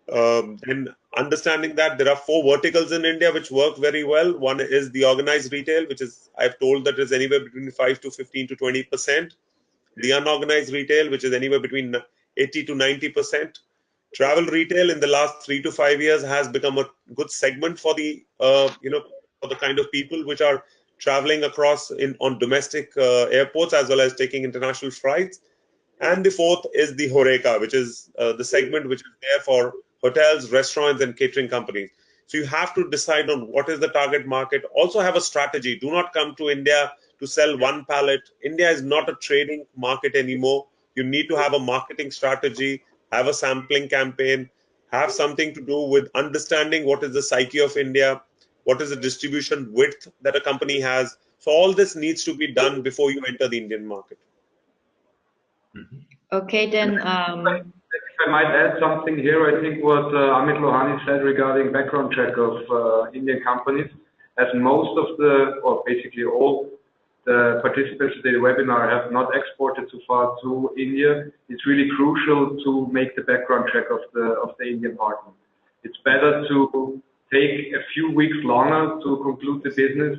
And understanding that there are 4 verticals in India which work very well. One is the organized retail, which is, I've told that is anywhere between 5 to 15 to 20%. The unorganized retail, which is anywhere between 80 to 90%. Travel retail in the last 3 to 5 years has become a good segment for the for the kind of people which are traveling across on domestic airports as well as taking international flights. And the 4th is the Horeca, which is the segment which is there for hotels, restaurants, and catering companies. So you have to decide on what is the target market. Also have a strategy. Do not come to India to sell one pallet. India is not a trading market anymore. You need to have a marketing strategy, have a sampling campaign, have something to do with understanding what is the psyche of India, what is the distribution width that a company has. So all this needs to be done before you enter the Indian market. Okay, then. If I might add something here, I think what Amit Lohani said regarding background check of Indian companies, as most of or basically all the participants in the webinar have not exported so far to India, it's really crucial to make the background check of the Indian partner. It's better to take a few weeks longer to conclude the business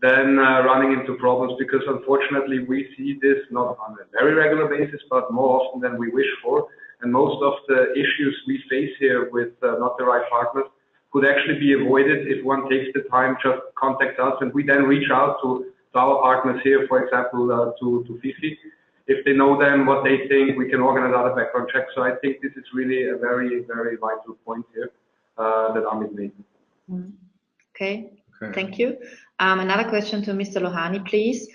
than running into problems, because unfortunately we see this not on a very regular basis, but more often than we wish for. And most of the issues we face here with not the right partners could actually be avoided if one takes the time, just contact us, and we then reach out to our partners here, for example, to Fifi. If they know them, what they think, we can organize other background checks. So I think this is really a very, very vital point here that Amit made. Okay. Thank you. Another question to Mr. Lohani, please.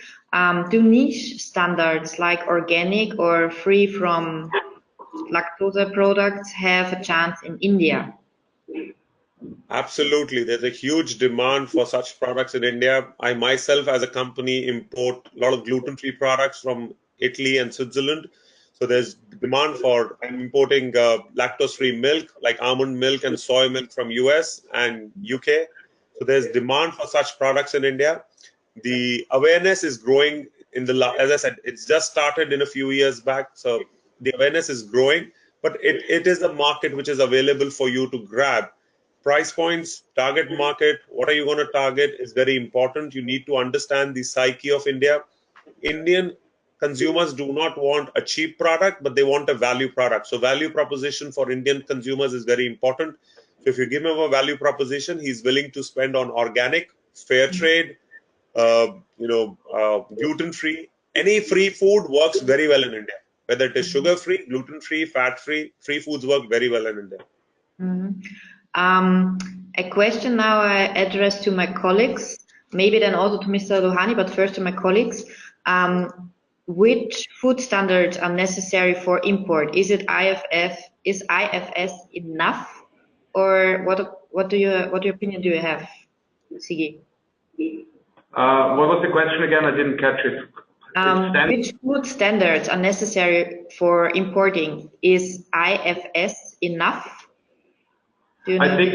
Do niche standards like organic or free from lactose products have a chance in India? Absolutely. There's a huge demand for such products in India. I myself, as a company, import a lot of gluten-free products from Italy and Switzerland. So there's demand for, I'm importing lactose-free milk, like almond milk and soy milk from US and UK. So there's demand for such products in India. The awareness is growing as I said, it's just started in a few years back. So the awareness is growing, but it is a market which is available for you to grab. Price points, target market, what are you going to target is very important. You need to understand the psyche of India. Indian consumers do not want a cheap product, but they want a value product. So value proposition for Indian consumers is very important. So if you give him a value proposition, he's willing to spend on organic, fair trade, gluten-free. Any free food works very well in India. Whether it is sugar-free, gluten-free, fat-free, free foods work very well in India. A question now I address to my colleagues, maybe then also to Mr. Lohani, but first to my colleagues. Which food standards are necessary for import? Is IFS enough, or what opinion do you have, Sigi? What was the question again? I didn't catch it. Which food standards are necessary for importing? Is IFS enough? I think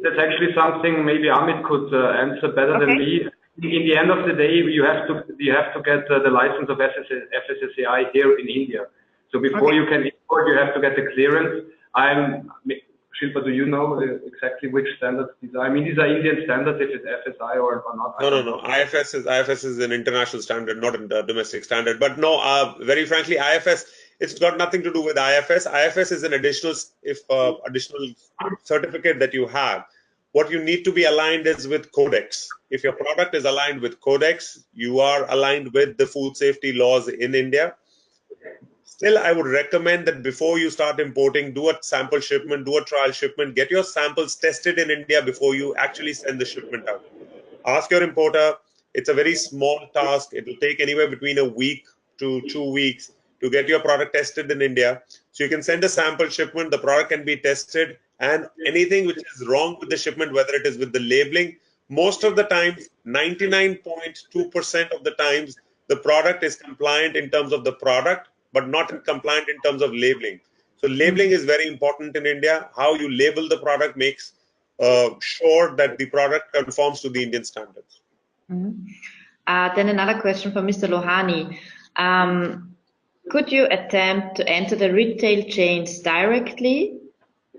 that's actually something maybe Amit could answer better than me. In the end of the day, you have to get the license of FSSAI here in India. So before you can import, you have to get the clearance. Shilpa, do you know exactly which standards these are? I mean, these are Indian standards, if it's FSI or not. No. IFS is an international standard, not a domestic standard. But no, very frankly, IFS, it's got nothing to do with IFS. IFS is an additional certificate that you have. What you need to be aligned is with Codex. If your product is aligned with Codex, you are aligned with the food safety laws in India. Still, I would recommend that before you start importing, do a sample shipment, do a trial shipment, get your samples tested in India before you actually send the shipment out. Ask your importer. It's a very small task. It will take anywhere between a week to 2 weeks to get your product tested in India. So you can send a sample shipment, the product can be tested, and anything which is wrong with the shipment, whether it is with the labeling, most of the times, 99.2% of the times, the product is compliant in terms of the product, but not compliant in terms of labeling. So labeling is very important in India. How you label the product makes sure that the product conforms to the Indian standards. Then another question for Mr. Lohani. Could you attempt to enter the retail chains directly,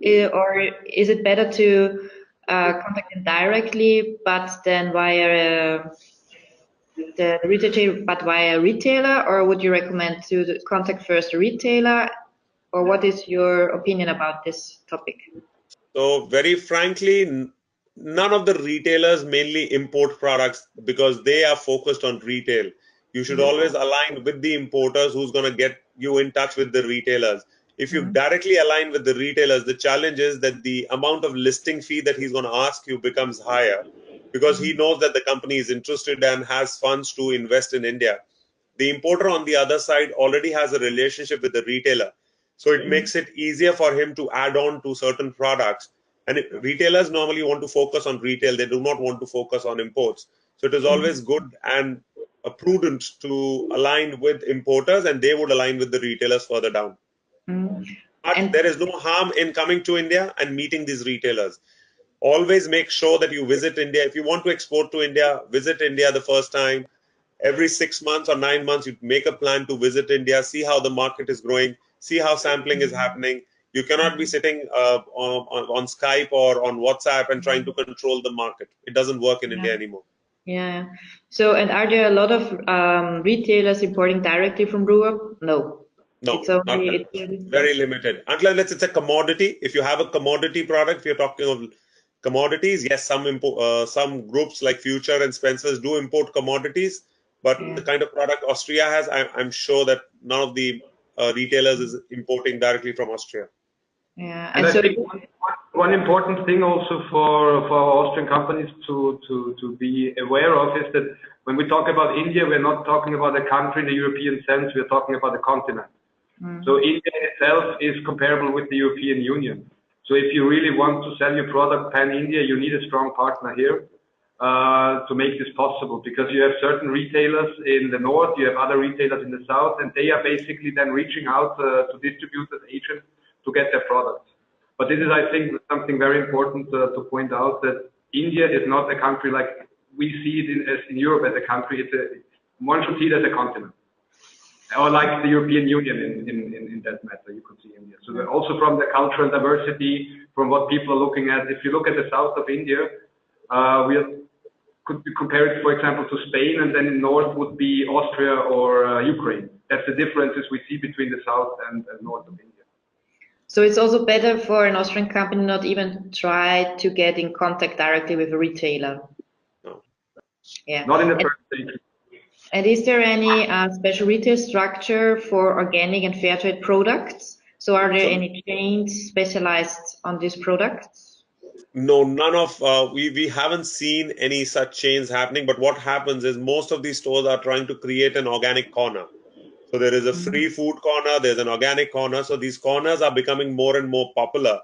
or is it better to contact them directly, but then via the retail chain, but via a retailer, or would you recommend to contact first a retailer, or what is your opinion about this topic? So very frankly, none of the retailers mainly import products because they are focused on retail. You should always align with the importers who's going to get you in touch with the retailers. If you directly align with the retailers, the challenge is that the amount of listing fee that he's going to ask you becomes higher because he knows that the company is interested and has funds to invest in India. The importer on the other side already has a relationship with the retailer. So it makes it easier for him to add on to certain products. And retailers normally want to focus on retail. They do not want to focus on imports. So it is always good and prudent to align with importers, and they would align with the retailers further down. But there is no harm in coming to India and meeting these retailers. Always make sure that you visit India. If you want to export to India, visit India the first time. Every 6 months or 9 months, you make a plan to visit India, see how the market is growing, see how sampling is happening. You cannot be sitting on Skype or on WhatsApp and trying to control the market. It doesn't work in India anymore. Yeah. So, and are there a lot of retailers importing directly from Europe? No. No, It's only, it's very limited. Unless it's a commodity. If you have a commodity product, if you're talking of commodities, yes, some groups like Future and Spencer's do import commodities. But the kind of product Austria has, I'm sure that none of the retailers is importing directly from Austria. Yeah, and I think one important thing also for our Austrian companies to be aware of is that when we talk about India, we're not talking about a country in the European sense, we're talking about a continent. So India itself is comparable with the European Union. So if you really want to sell your product pan-India, you need a strong partner here to make this possible, because you have certain retailers in the north, you have other retailers in the south, and they are basically then reaching out to distributors, agents to get their products. But this is, I think, something very important to point out, that India is not a country like we see it in Europe as a country. One should see it as a continent, or like the European Union in that matter. You could see India. So also from the cultural diversity, from what people are looking at. If you look at the south of India, could be compared, for example, to Spain, and then in north would be Austria or Ukraine. That's the differences we see between the south and north of India. So it's also better for an Austrian company not even try to get in contact directly with a retailer. No. Yeah. Not in the first stage. And is there any special retail structure for organic and fair trade products? So are there any chains specialized on these products? No, none of we haven't seen any such chains happening. But what happens is most of these stores are trying to create an organic corner. So there is a free food corner, there's an organic corner. So these corners are becoming more and more popular.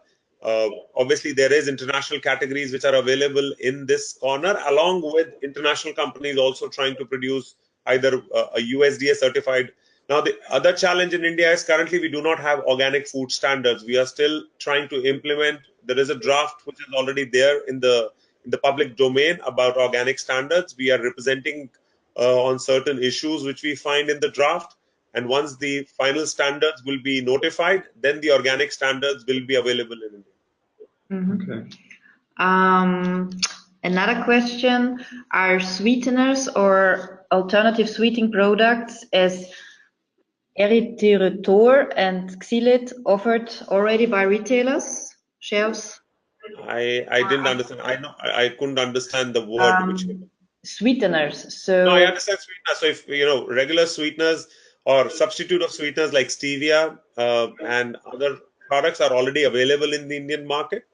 Obviously, there is international categories which are available in this corner, along with international companies also trying to produce either a USDA certified. Now, the other challenge in India is currently we do not have organic food standards. We are still trying to implement. There is a draft which is already there in the public domain about organic standards. We are representing on certain issues which we find in the draft. And once the final standards will be notified, then the organic standards will be available in India. Okay. Another question, are sweeteners or alternative sweetening products as erythritol and xylate offered already by retailers shelves? I didn't understand. I couldn't understand the word. Sweeteners. So no, I understand sweeteners. So if regular sweeteners or substitute of sweeteners like stevia and other products are already available in the Indian market,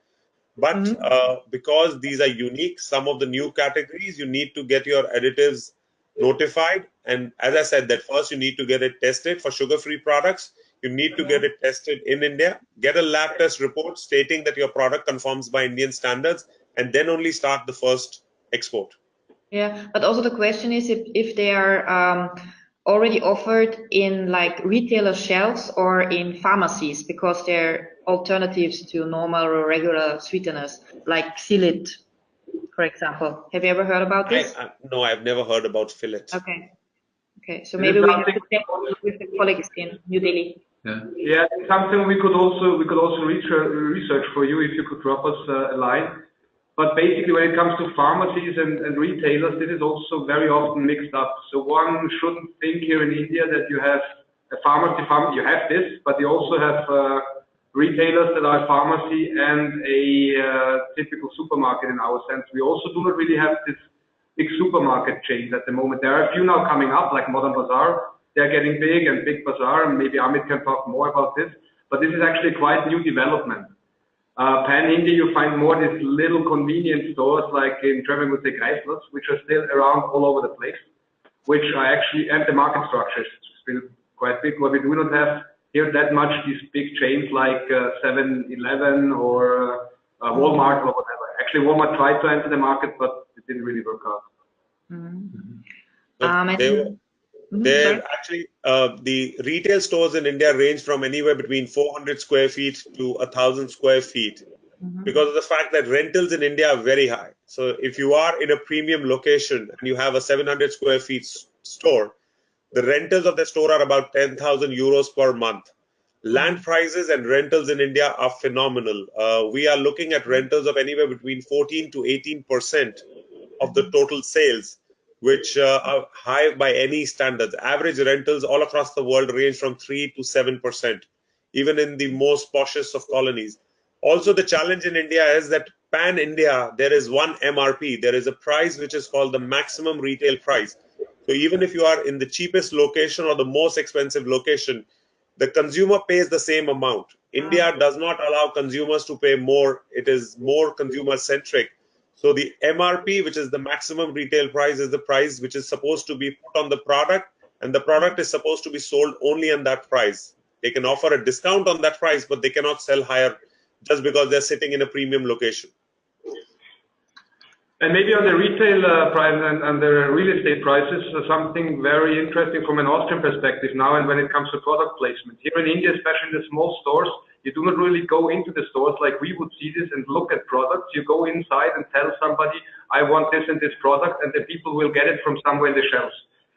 But because these are unique, some of the new categories, you need to get your additives notified. And as I said, that first you need to get it tested for sugar-free products. You need to get it tested in India, get a lab test report stating that your product conforms by Indian standards, and then only start the first export. Yeah, but also the question is if they are already offered in like retailer shelves or in pharmacies, because they're alternatives to normal or regular sweeteners, like Xylit, for example. Have you ever heard about this? No, I've never heard about fillet. Okay. Okay, so maybe we have to check with the colleagues in New Delhi. Yeah, it's something we could also research for you if you could drop us a line. But basically, when it comes to pharmacies and retailers, this is also very often mixed up. So one shouldn't think here in India that you have a pharmacy, you have this, but you also have retailers that are a pharmacy and a typical supermarket in our sense. We also do not really have this big supermarket chains at the moment. There are a few now coming up, like Modern Bazaar. They're getting big, and Big Bazaar, and maybe Amit can talk more about this. But this is actually quite new development. Pan-India, you find more these little convenience stores, like in German we say Kreislers, which are still around all over the place, which are actually, and the market structure is still quite big. What we do not have here that much, these big chains like 7-Eleven or Walmart or whatever. Actually, Walmart tried to enter the market, but it didn't really work out. They're actually, the retail stores in India range from anywhere between 400 square feet to 1,000 square feet because of the fact that rentals in India are very high. So if you are in a premium location and you have a 700 square feet store, the rentals of the store are about 10,000 euros per month. Land prices and rentals in India are phenomenal. We are looking at rentals of anywhere between 14 to 18% of the total sales, which are high by any standards. Average rentals all across the world range from 3 to 7%, even in the most poshest of colonies. Also, the challenge in India is that pan-India, there is one MRP. There is a price which is called the maximum retail price. So even if you are in the cheapest location or the most expensive location, the consumer pays the same amount. India does not allow consumers to pay more. It is more consumer-centric. So the MRP, which is the maximum retail price, is the price which is supposed to be put on the product, and the product is supposed to be sold only on that price. They can offer a discount on that price, but they cannot sell higher just because they're sitting in a premium location. And maybe on the retail price and the real estate prices, something very interesting from an Austrian perspective now, and when it comes to product placement. Here in India, especially in the small stores, you do not really go into the stores like we would see this and look at products. You go inside and tell somebody, I want this and this product, and the people will get it from somewhere in the shelves.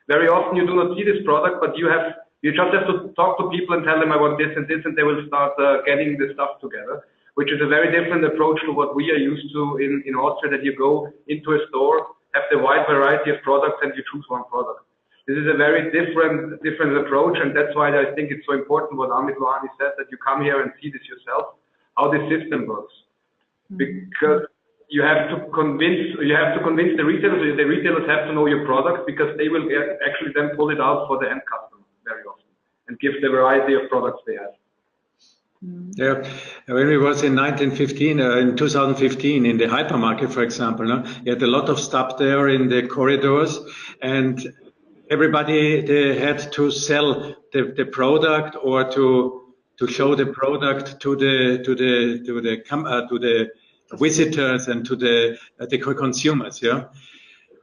Very often you do not see this product, but you just have to talk to people and tell them I want this, and they will start getting the stuff together, which is a very different approach to what we are used to in Austria, that you go into a store, have the wide variety of products, and you choose one product. This is a very different approach, and that's why I think it's so important what Amit Lohani said, that you come here and see this yourself, how the system works. Because you have to convince the retailers. The retailers have to know your product, because they will actually then pull it out for the end customer very often and give the variety of products they have. Yeah, when we was in 2015 in the hypermarket, for example, you had a lot of stuff there in the corridors, and everybody they had to sell the product or to show the product to the visitors and to the consumers. Yeah.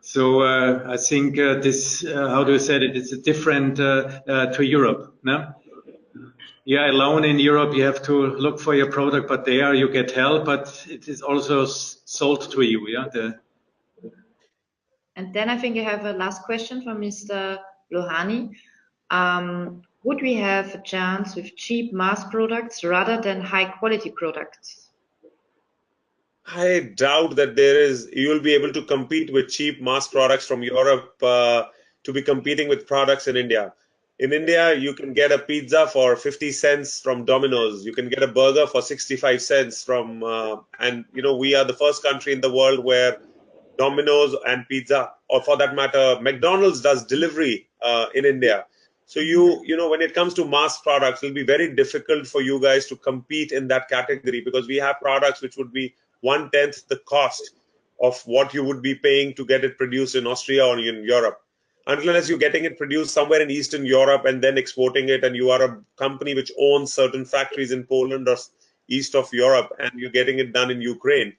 So I think this, how do you say it? It's different to Europe. No? Yeah, alone in Europe, you have to look for your product, but there you get help, but it is also sold to you. Yeah. And then I think I have a last question from Mr. Lohani. Would we have a chance with cheap mass products rather than high quality products? I doubt that you will be able to compete with cheap mass products from Europe to be competing with products in India. In India, you can get a pizza for 50 cents from Domino's. You can get a burger for 65 cents from, and we are the first country in the world where Domino's and pizza, or for that matter, McDonald's does delivery in India. So when it comes to mass products, it'll be very difficult for you guys to compete in that category, because we have products which would be 1/10 the cost of what you would be paying to get it produced in Austria or in Europe. Unless you're getting it produced somewhere in Eastern Europe and then exporting it, and you are a company which owns certain factories in Poland or east of Europe, and you're getting it done in Ukraine,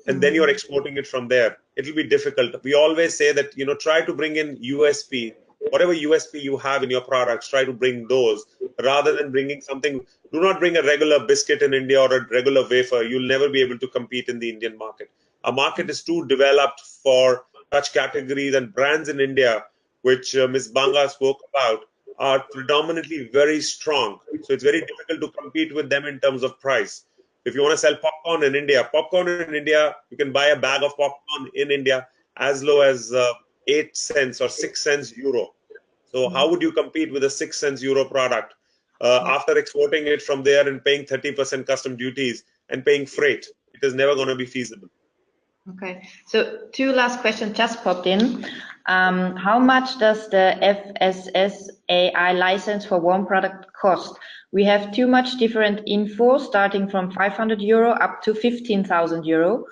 and then you're exporting it from there, it'll be difficult. We always say that, try to bring in USP, whatever USP you have in your products, try to bring those rather than bringing something. Do not bring a regular biscuit in India or a regular wafer. You'll never be able to compete in the Indian market. Our market is too developed for such categories, and brands in India, which Ms. Banga spoke about, are predominantly very strong. So it's very difficult to compete with them in terms of price. If you want to sell popcorn in India, you can buy a bag of popcorn in India as low as 8 cents or 6 cents euro. So how would you compete with a 6 cents euro product after exporting it from there and paying 30% custom duties and paying freight? It is never going to be feasible. Okay, so 2 last questions just popped in. How much does the FSSAI license for one product cost? We have too much different info, starting from 500 euro up to 15,000 euro.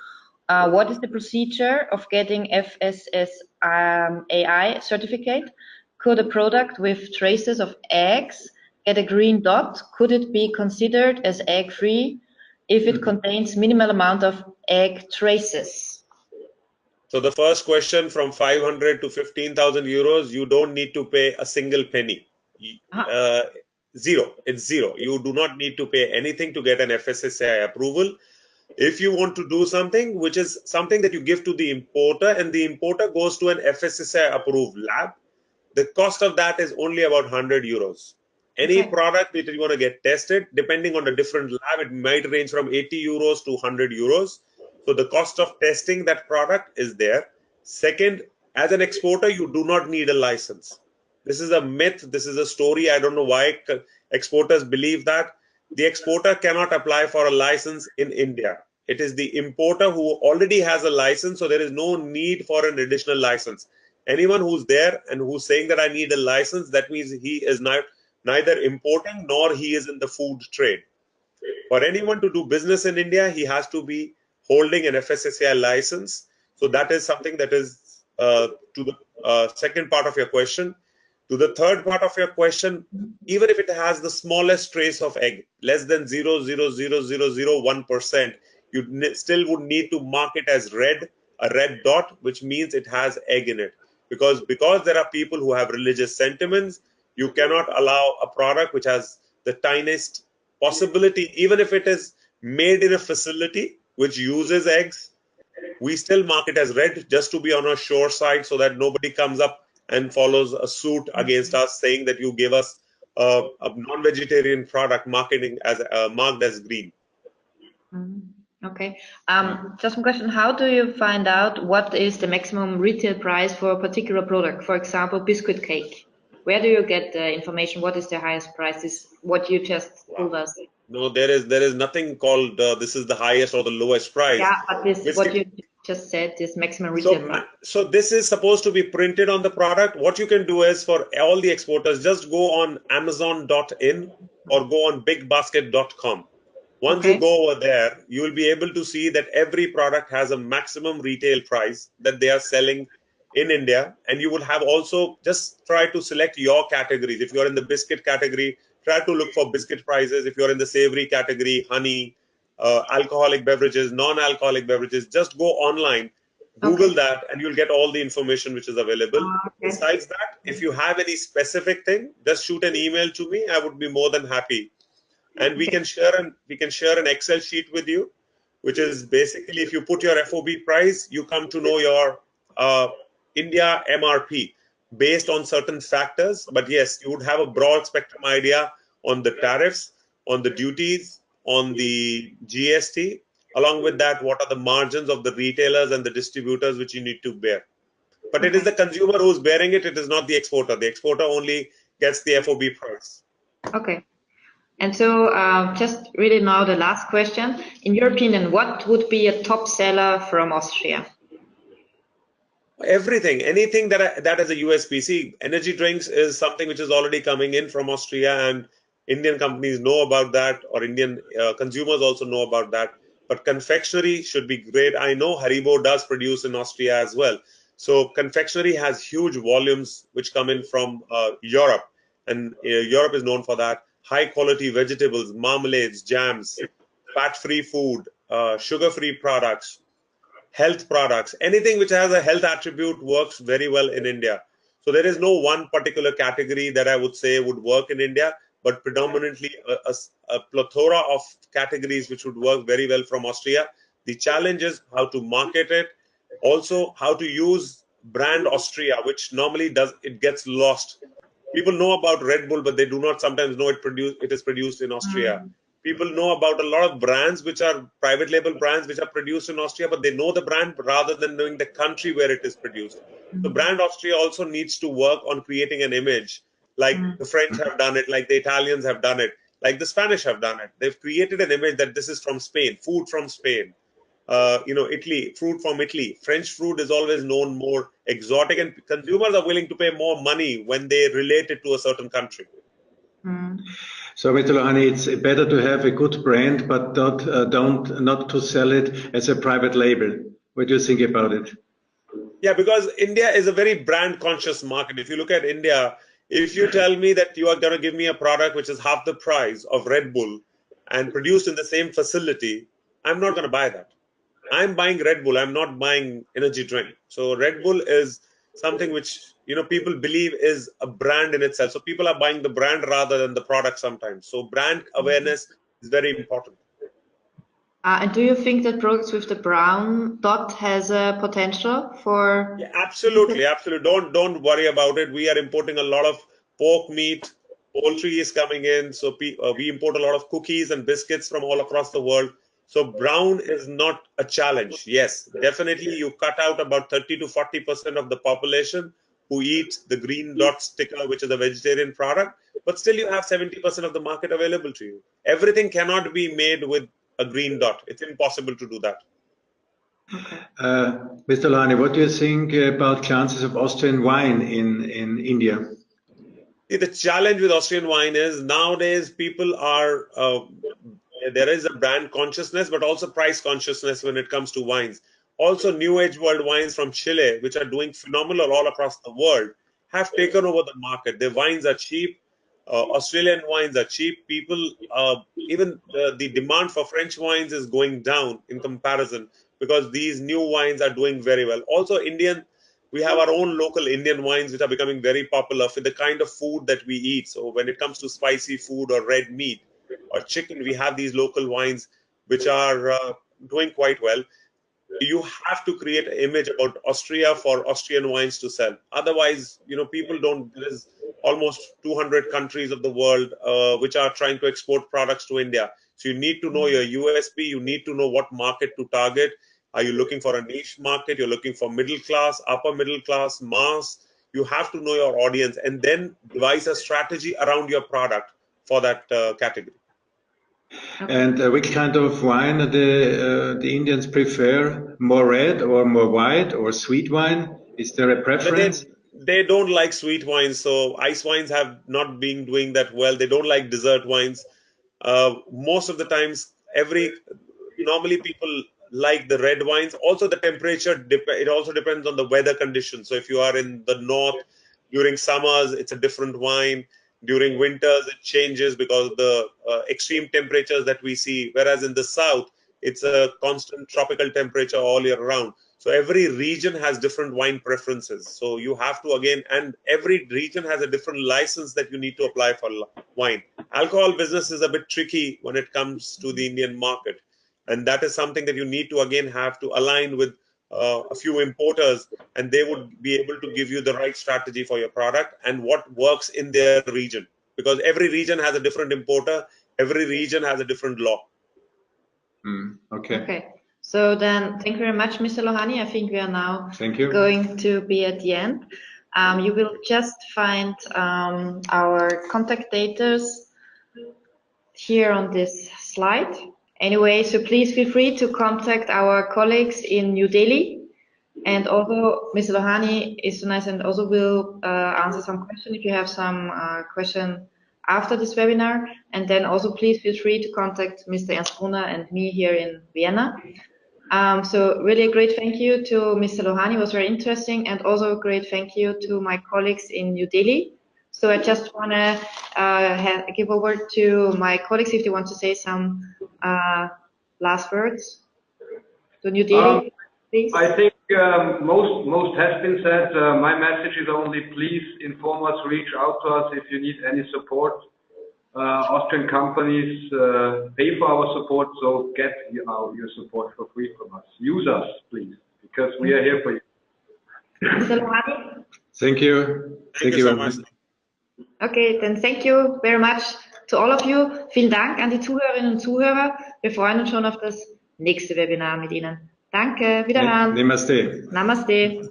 What is the procedure of getting FSSAI certificate? Could a product with traces of eggs get a green dot? Could it be considered as egg-free if it contains minimal amount of egg traces? So the first question, from 500 to 15,000 euros, you don't need to pay a single penny. Zero. It's zero. You do not need to pay anything to get an FSSAI approval. If you want to do something, which is something that you give to the importer, and the importer goes to an FSSAI approved lab, the cost of that is only about 100 euros. Any product that you want to get tested, depending on the different lab, it might range from 80 euros to 100 euros. So the cost of testing that product is there. Second, as an exporter, you do not need a license. This is a myth. This is a story. I don't know why exporters believe that. The exporter cannot apply for a license in India. It is the importer who already has a license, so there is no need for an additional license. Anyone who's there and who's saying that I need a license, that means he is neither importing nor he is in the food trade. For anyone to do business in India, he has to be holding an FSSAI license. So that is something that is to the second part of your question. To the third part of your question, even if it has the smallest trace of egg, less than 0.00001%, you still would need to mark it as red, a red dot, which means it has egg in it. Because there are people who have religious sentiments, you cannot allow a product which has the tiniest possibility, even if it is made in a facility which uses eggs, we still mark it as red just to be on our sure side, so that nobody comes up and follows a suit against us saying that you gave us a non-vegetarian product marked as green. Okay. Just one question. How do you find out what is the maximum retail price for a particular product? For example, biscuit cake. Where do you get the information? What is the highest price? Is what you just told us? No, there is nothing called this is the highest or the lowest price. Yeah, but this what you just said, this maximum retail price. So this is supposed to be printed on the product. What you can do is, for all the exporters, just go on Amazon.in or go on bigbasket.com. Once you go over there, you will be able to see that every product has a maximum retail price that they are selling in India. And you will have also, just try to select your categories. If you're in the biscuit category, try to look for biscuit prices. If you're in the savory category, honey, alcoholic beverages, non-alcoholic beverages, just go online, Google that, and you'll get all the information which is available. Besides that, if you have any specific thing, just shoot an email to me. I would be more than happy. And we can share an Excel sheet with you, which is basically, if you put your FOB price, you come to know your India MRP based on certain factors. But yes, you would have a broad spectrum idea on the tariffs, on the duties, on the GST. Along with that, what are the margins of the retailers and the distributors which you need to bear? But it is the consumer who's bearing it. It is not the exporter. The exporter only gets the FOB price. Okay. And so just really now the last question. In your opinion, what would be a top seller from Austria? Everything, anything that is a USP. See, energy drinks is something which is already coming in from Austria, and Indian companies know about that, or Indian consumers also know about that. but confectionery should be great. I know Haribo does produce in Austria as well. So confectionery has huge volumes which come in from Europe, and Europe is known for that. High quality vegetables, marmalades, jams, fat-free food, sugar-free products, health products, anything which has a health attribute works very well in India. So there is no one particular category that I would say would work in India, but predominantly a plethora of categories which would work very well from Austria. The challenge is how to market it, also how to use brand Austria, which normally it gets lost. People know about Red Bull, but they do not sometimes know it is produced in Austria. People know about a lot of brands which are private label brands which are produced in Austria, but they know the brand rather than knowing the country where it is produced. So brand Austria also needs to work on creating an image, like the French have done it, like the Italians have done it, like the Spanish have done it. They've created an image that this is from Spain, food from Spain. Italy, fruit from Italy. French fruit is always known more exotic, and consumers are willing to pay more money when they relate it to a certain country. So, Mr. Lohani, it's better to have a good brand, but not to sell it as a private label. What do you think about it? Yeah, because India is a very brand conscious market. If you look at India, if you tell me that you are going to give me a product which is half the price of Red Bull and produced in the same facility, I'm not going to buy that. I'm buying Red Bull. I'm not buying energy drink. So Red Bull is something which, people believe is a brand in itself. So people are buying the brand rather than the product sometimes. So brand awareness is very important. And do you think that products with the brown dot has a potential for? Yeah, absolutely. Don't worry about it. We are importing a lot of pork meat. Poultry is coming in. So we import a lot of cookies and biscuits from all across the world. So brown is not a challenge. Yes, definitely you cut out about 30 to 40% of the population who eat the green dot sticker, which is a vegetarian product, but still you have 70% of the market available to you. Everything cannot be made with a green dot. It's impossible to do that. Mr. Lohani, what do you think about chances of Austrian wine in India? See, the challenge with Austrian wine is nowadays people are there is a brand consciousness, but also price consciousness when it comes to wines. Also, new age world wines from Chile, which are doing phenomenal all across the world, have taken over the market. Their wines are cheap. Australian wines are cheap. People, even the demand for French wines is going down in comparison because these new wines are doing very well. Also, we have our own local Indian wines which are becoming very popular for the kind of food that we eat. So when it comes to spicy food or red meat or chicken, we have these local wines which are doing quite well. You have to create an image about Austria for Austrian wines to sell. Otherwise, people don't. There is almost 200 countries of the world which are trying to export products to India. So you need to know your USP. You need to know what market to target. Are you looking for a niche market? You're looking for middle class, upper middle class, mass. You have to know your audience and then devise a strategy around your product for that category. And which kind of wine the Indians prefer? More red or more white or sweet wine? Is there a preference? They don't like sweet wines, so ice wines have not been doing that well. They don't like dessert wines. Most of the times, normally people like the red wines. Also, the temperature, it also depends on the weather conditions. So if you are in the north during summers, it's a different wine. During winters, it changes because of the extreme temperatures that we see. Whereas in the south, it's a constant tropical temperature all year round. So every region has different wine preferences. So you have to and every region has a different license that you need to apply for wine. Alcohol business is a bit tricky when it comes to the Indian market. And that is something that you need to have to align with a few importers, and they would be able to give you the right strategy for your product and what works in their region. Because every region has a different importer, every region has a different law. Okay. So then, thank you very much, Mr. Lohani. I think we are now going to be at the end. You will just find our contact data here on this slide. Anyway, so please feel free to contact our colleagues in New Delhi. And also, Mr. Lohani is so nice and also will answer some questions if you have some question after this webinar. And then also please feel free to contact Mr. Ernst Brunner and me here in Vienna. So really a great thank you to Mr. Lohani, it was very interesting, and also a great thank you to my colleagues in New Delhi. So I just want to give over to my colleagues if they want to say some last words. To New Delhi, please. I think most has been said. My message is only please inform us, reach out to us if you need any support. Austrian companies pay for our support, so get your support for free from us. Use us, please, because we are here for you. Mr. Lohani? Thank you. Thank you so much. Okay, then thank you very much to all of you. Vielen Dank an die Zuhörerinnen und Zuhörer. Wir freuen uns schon auf das nächste Webinar mit Ihnen. Danke, wiederhören. Namaste. Namaste.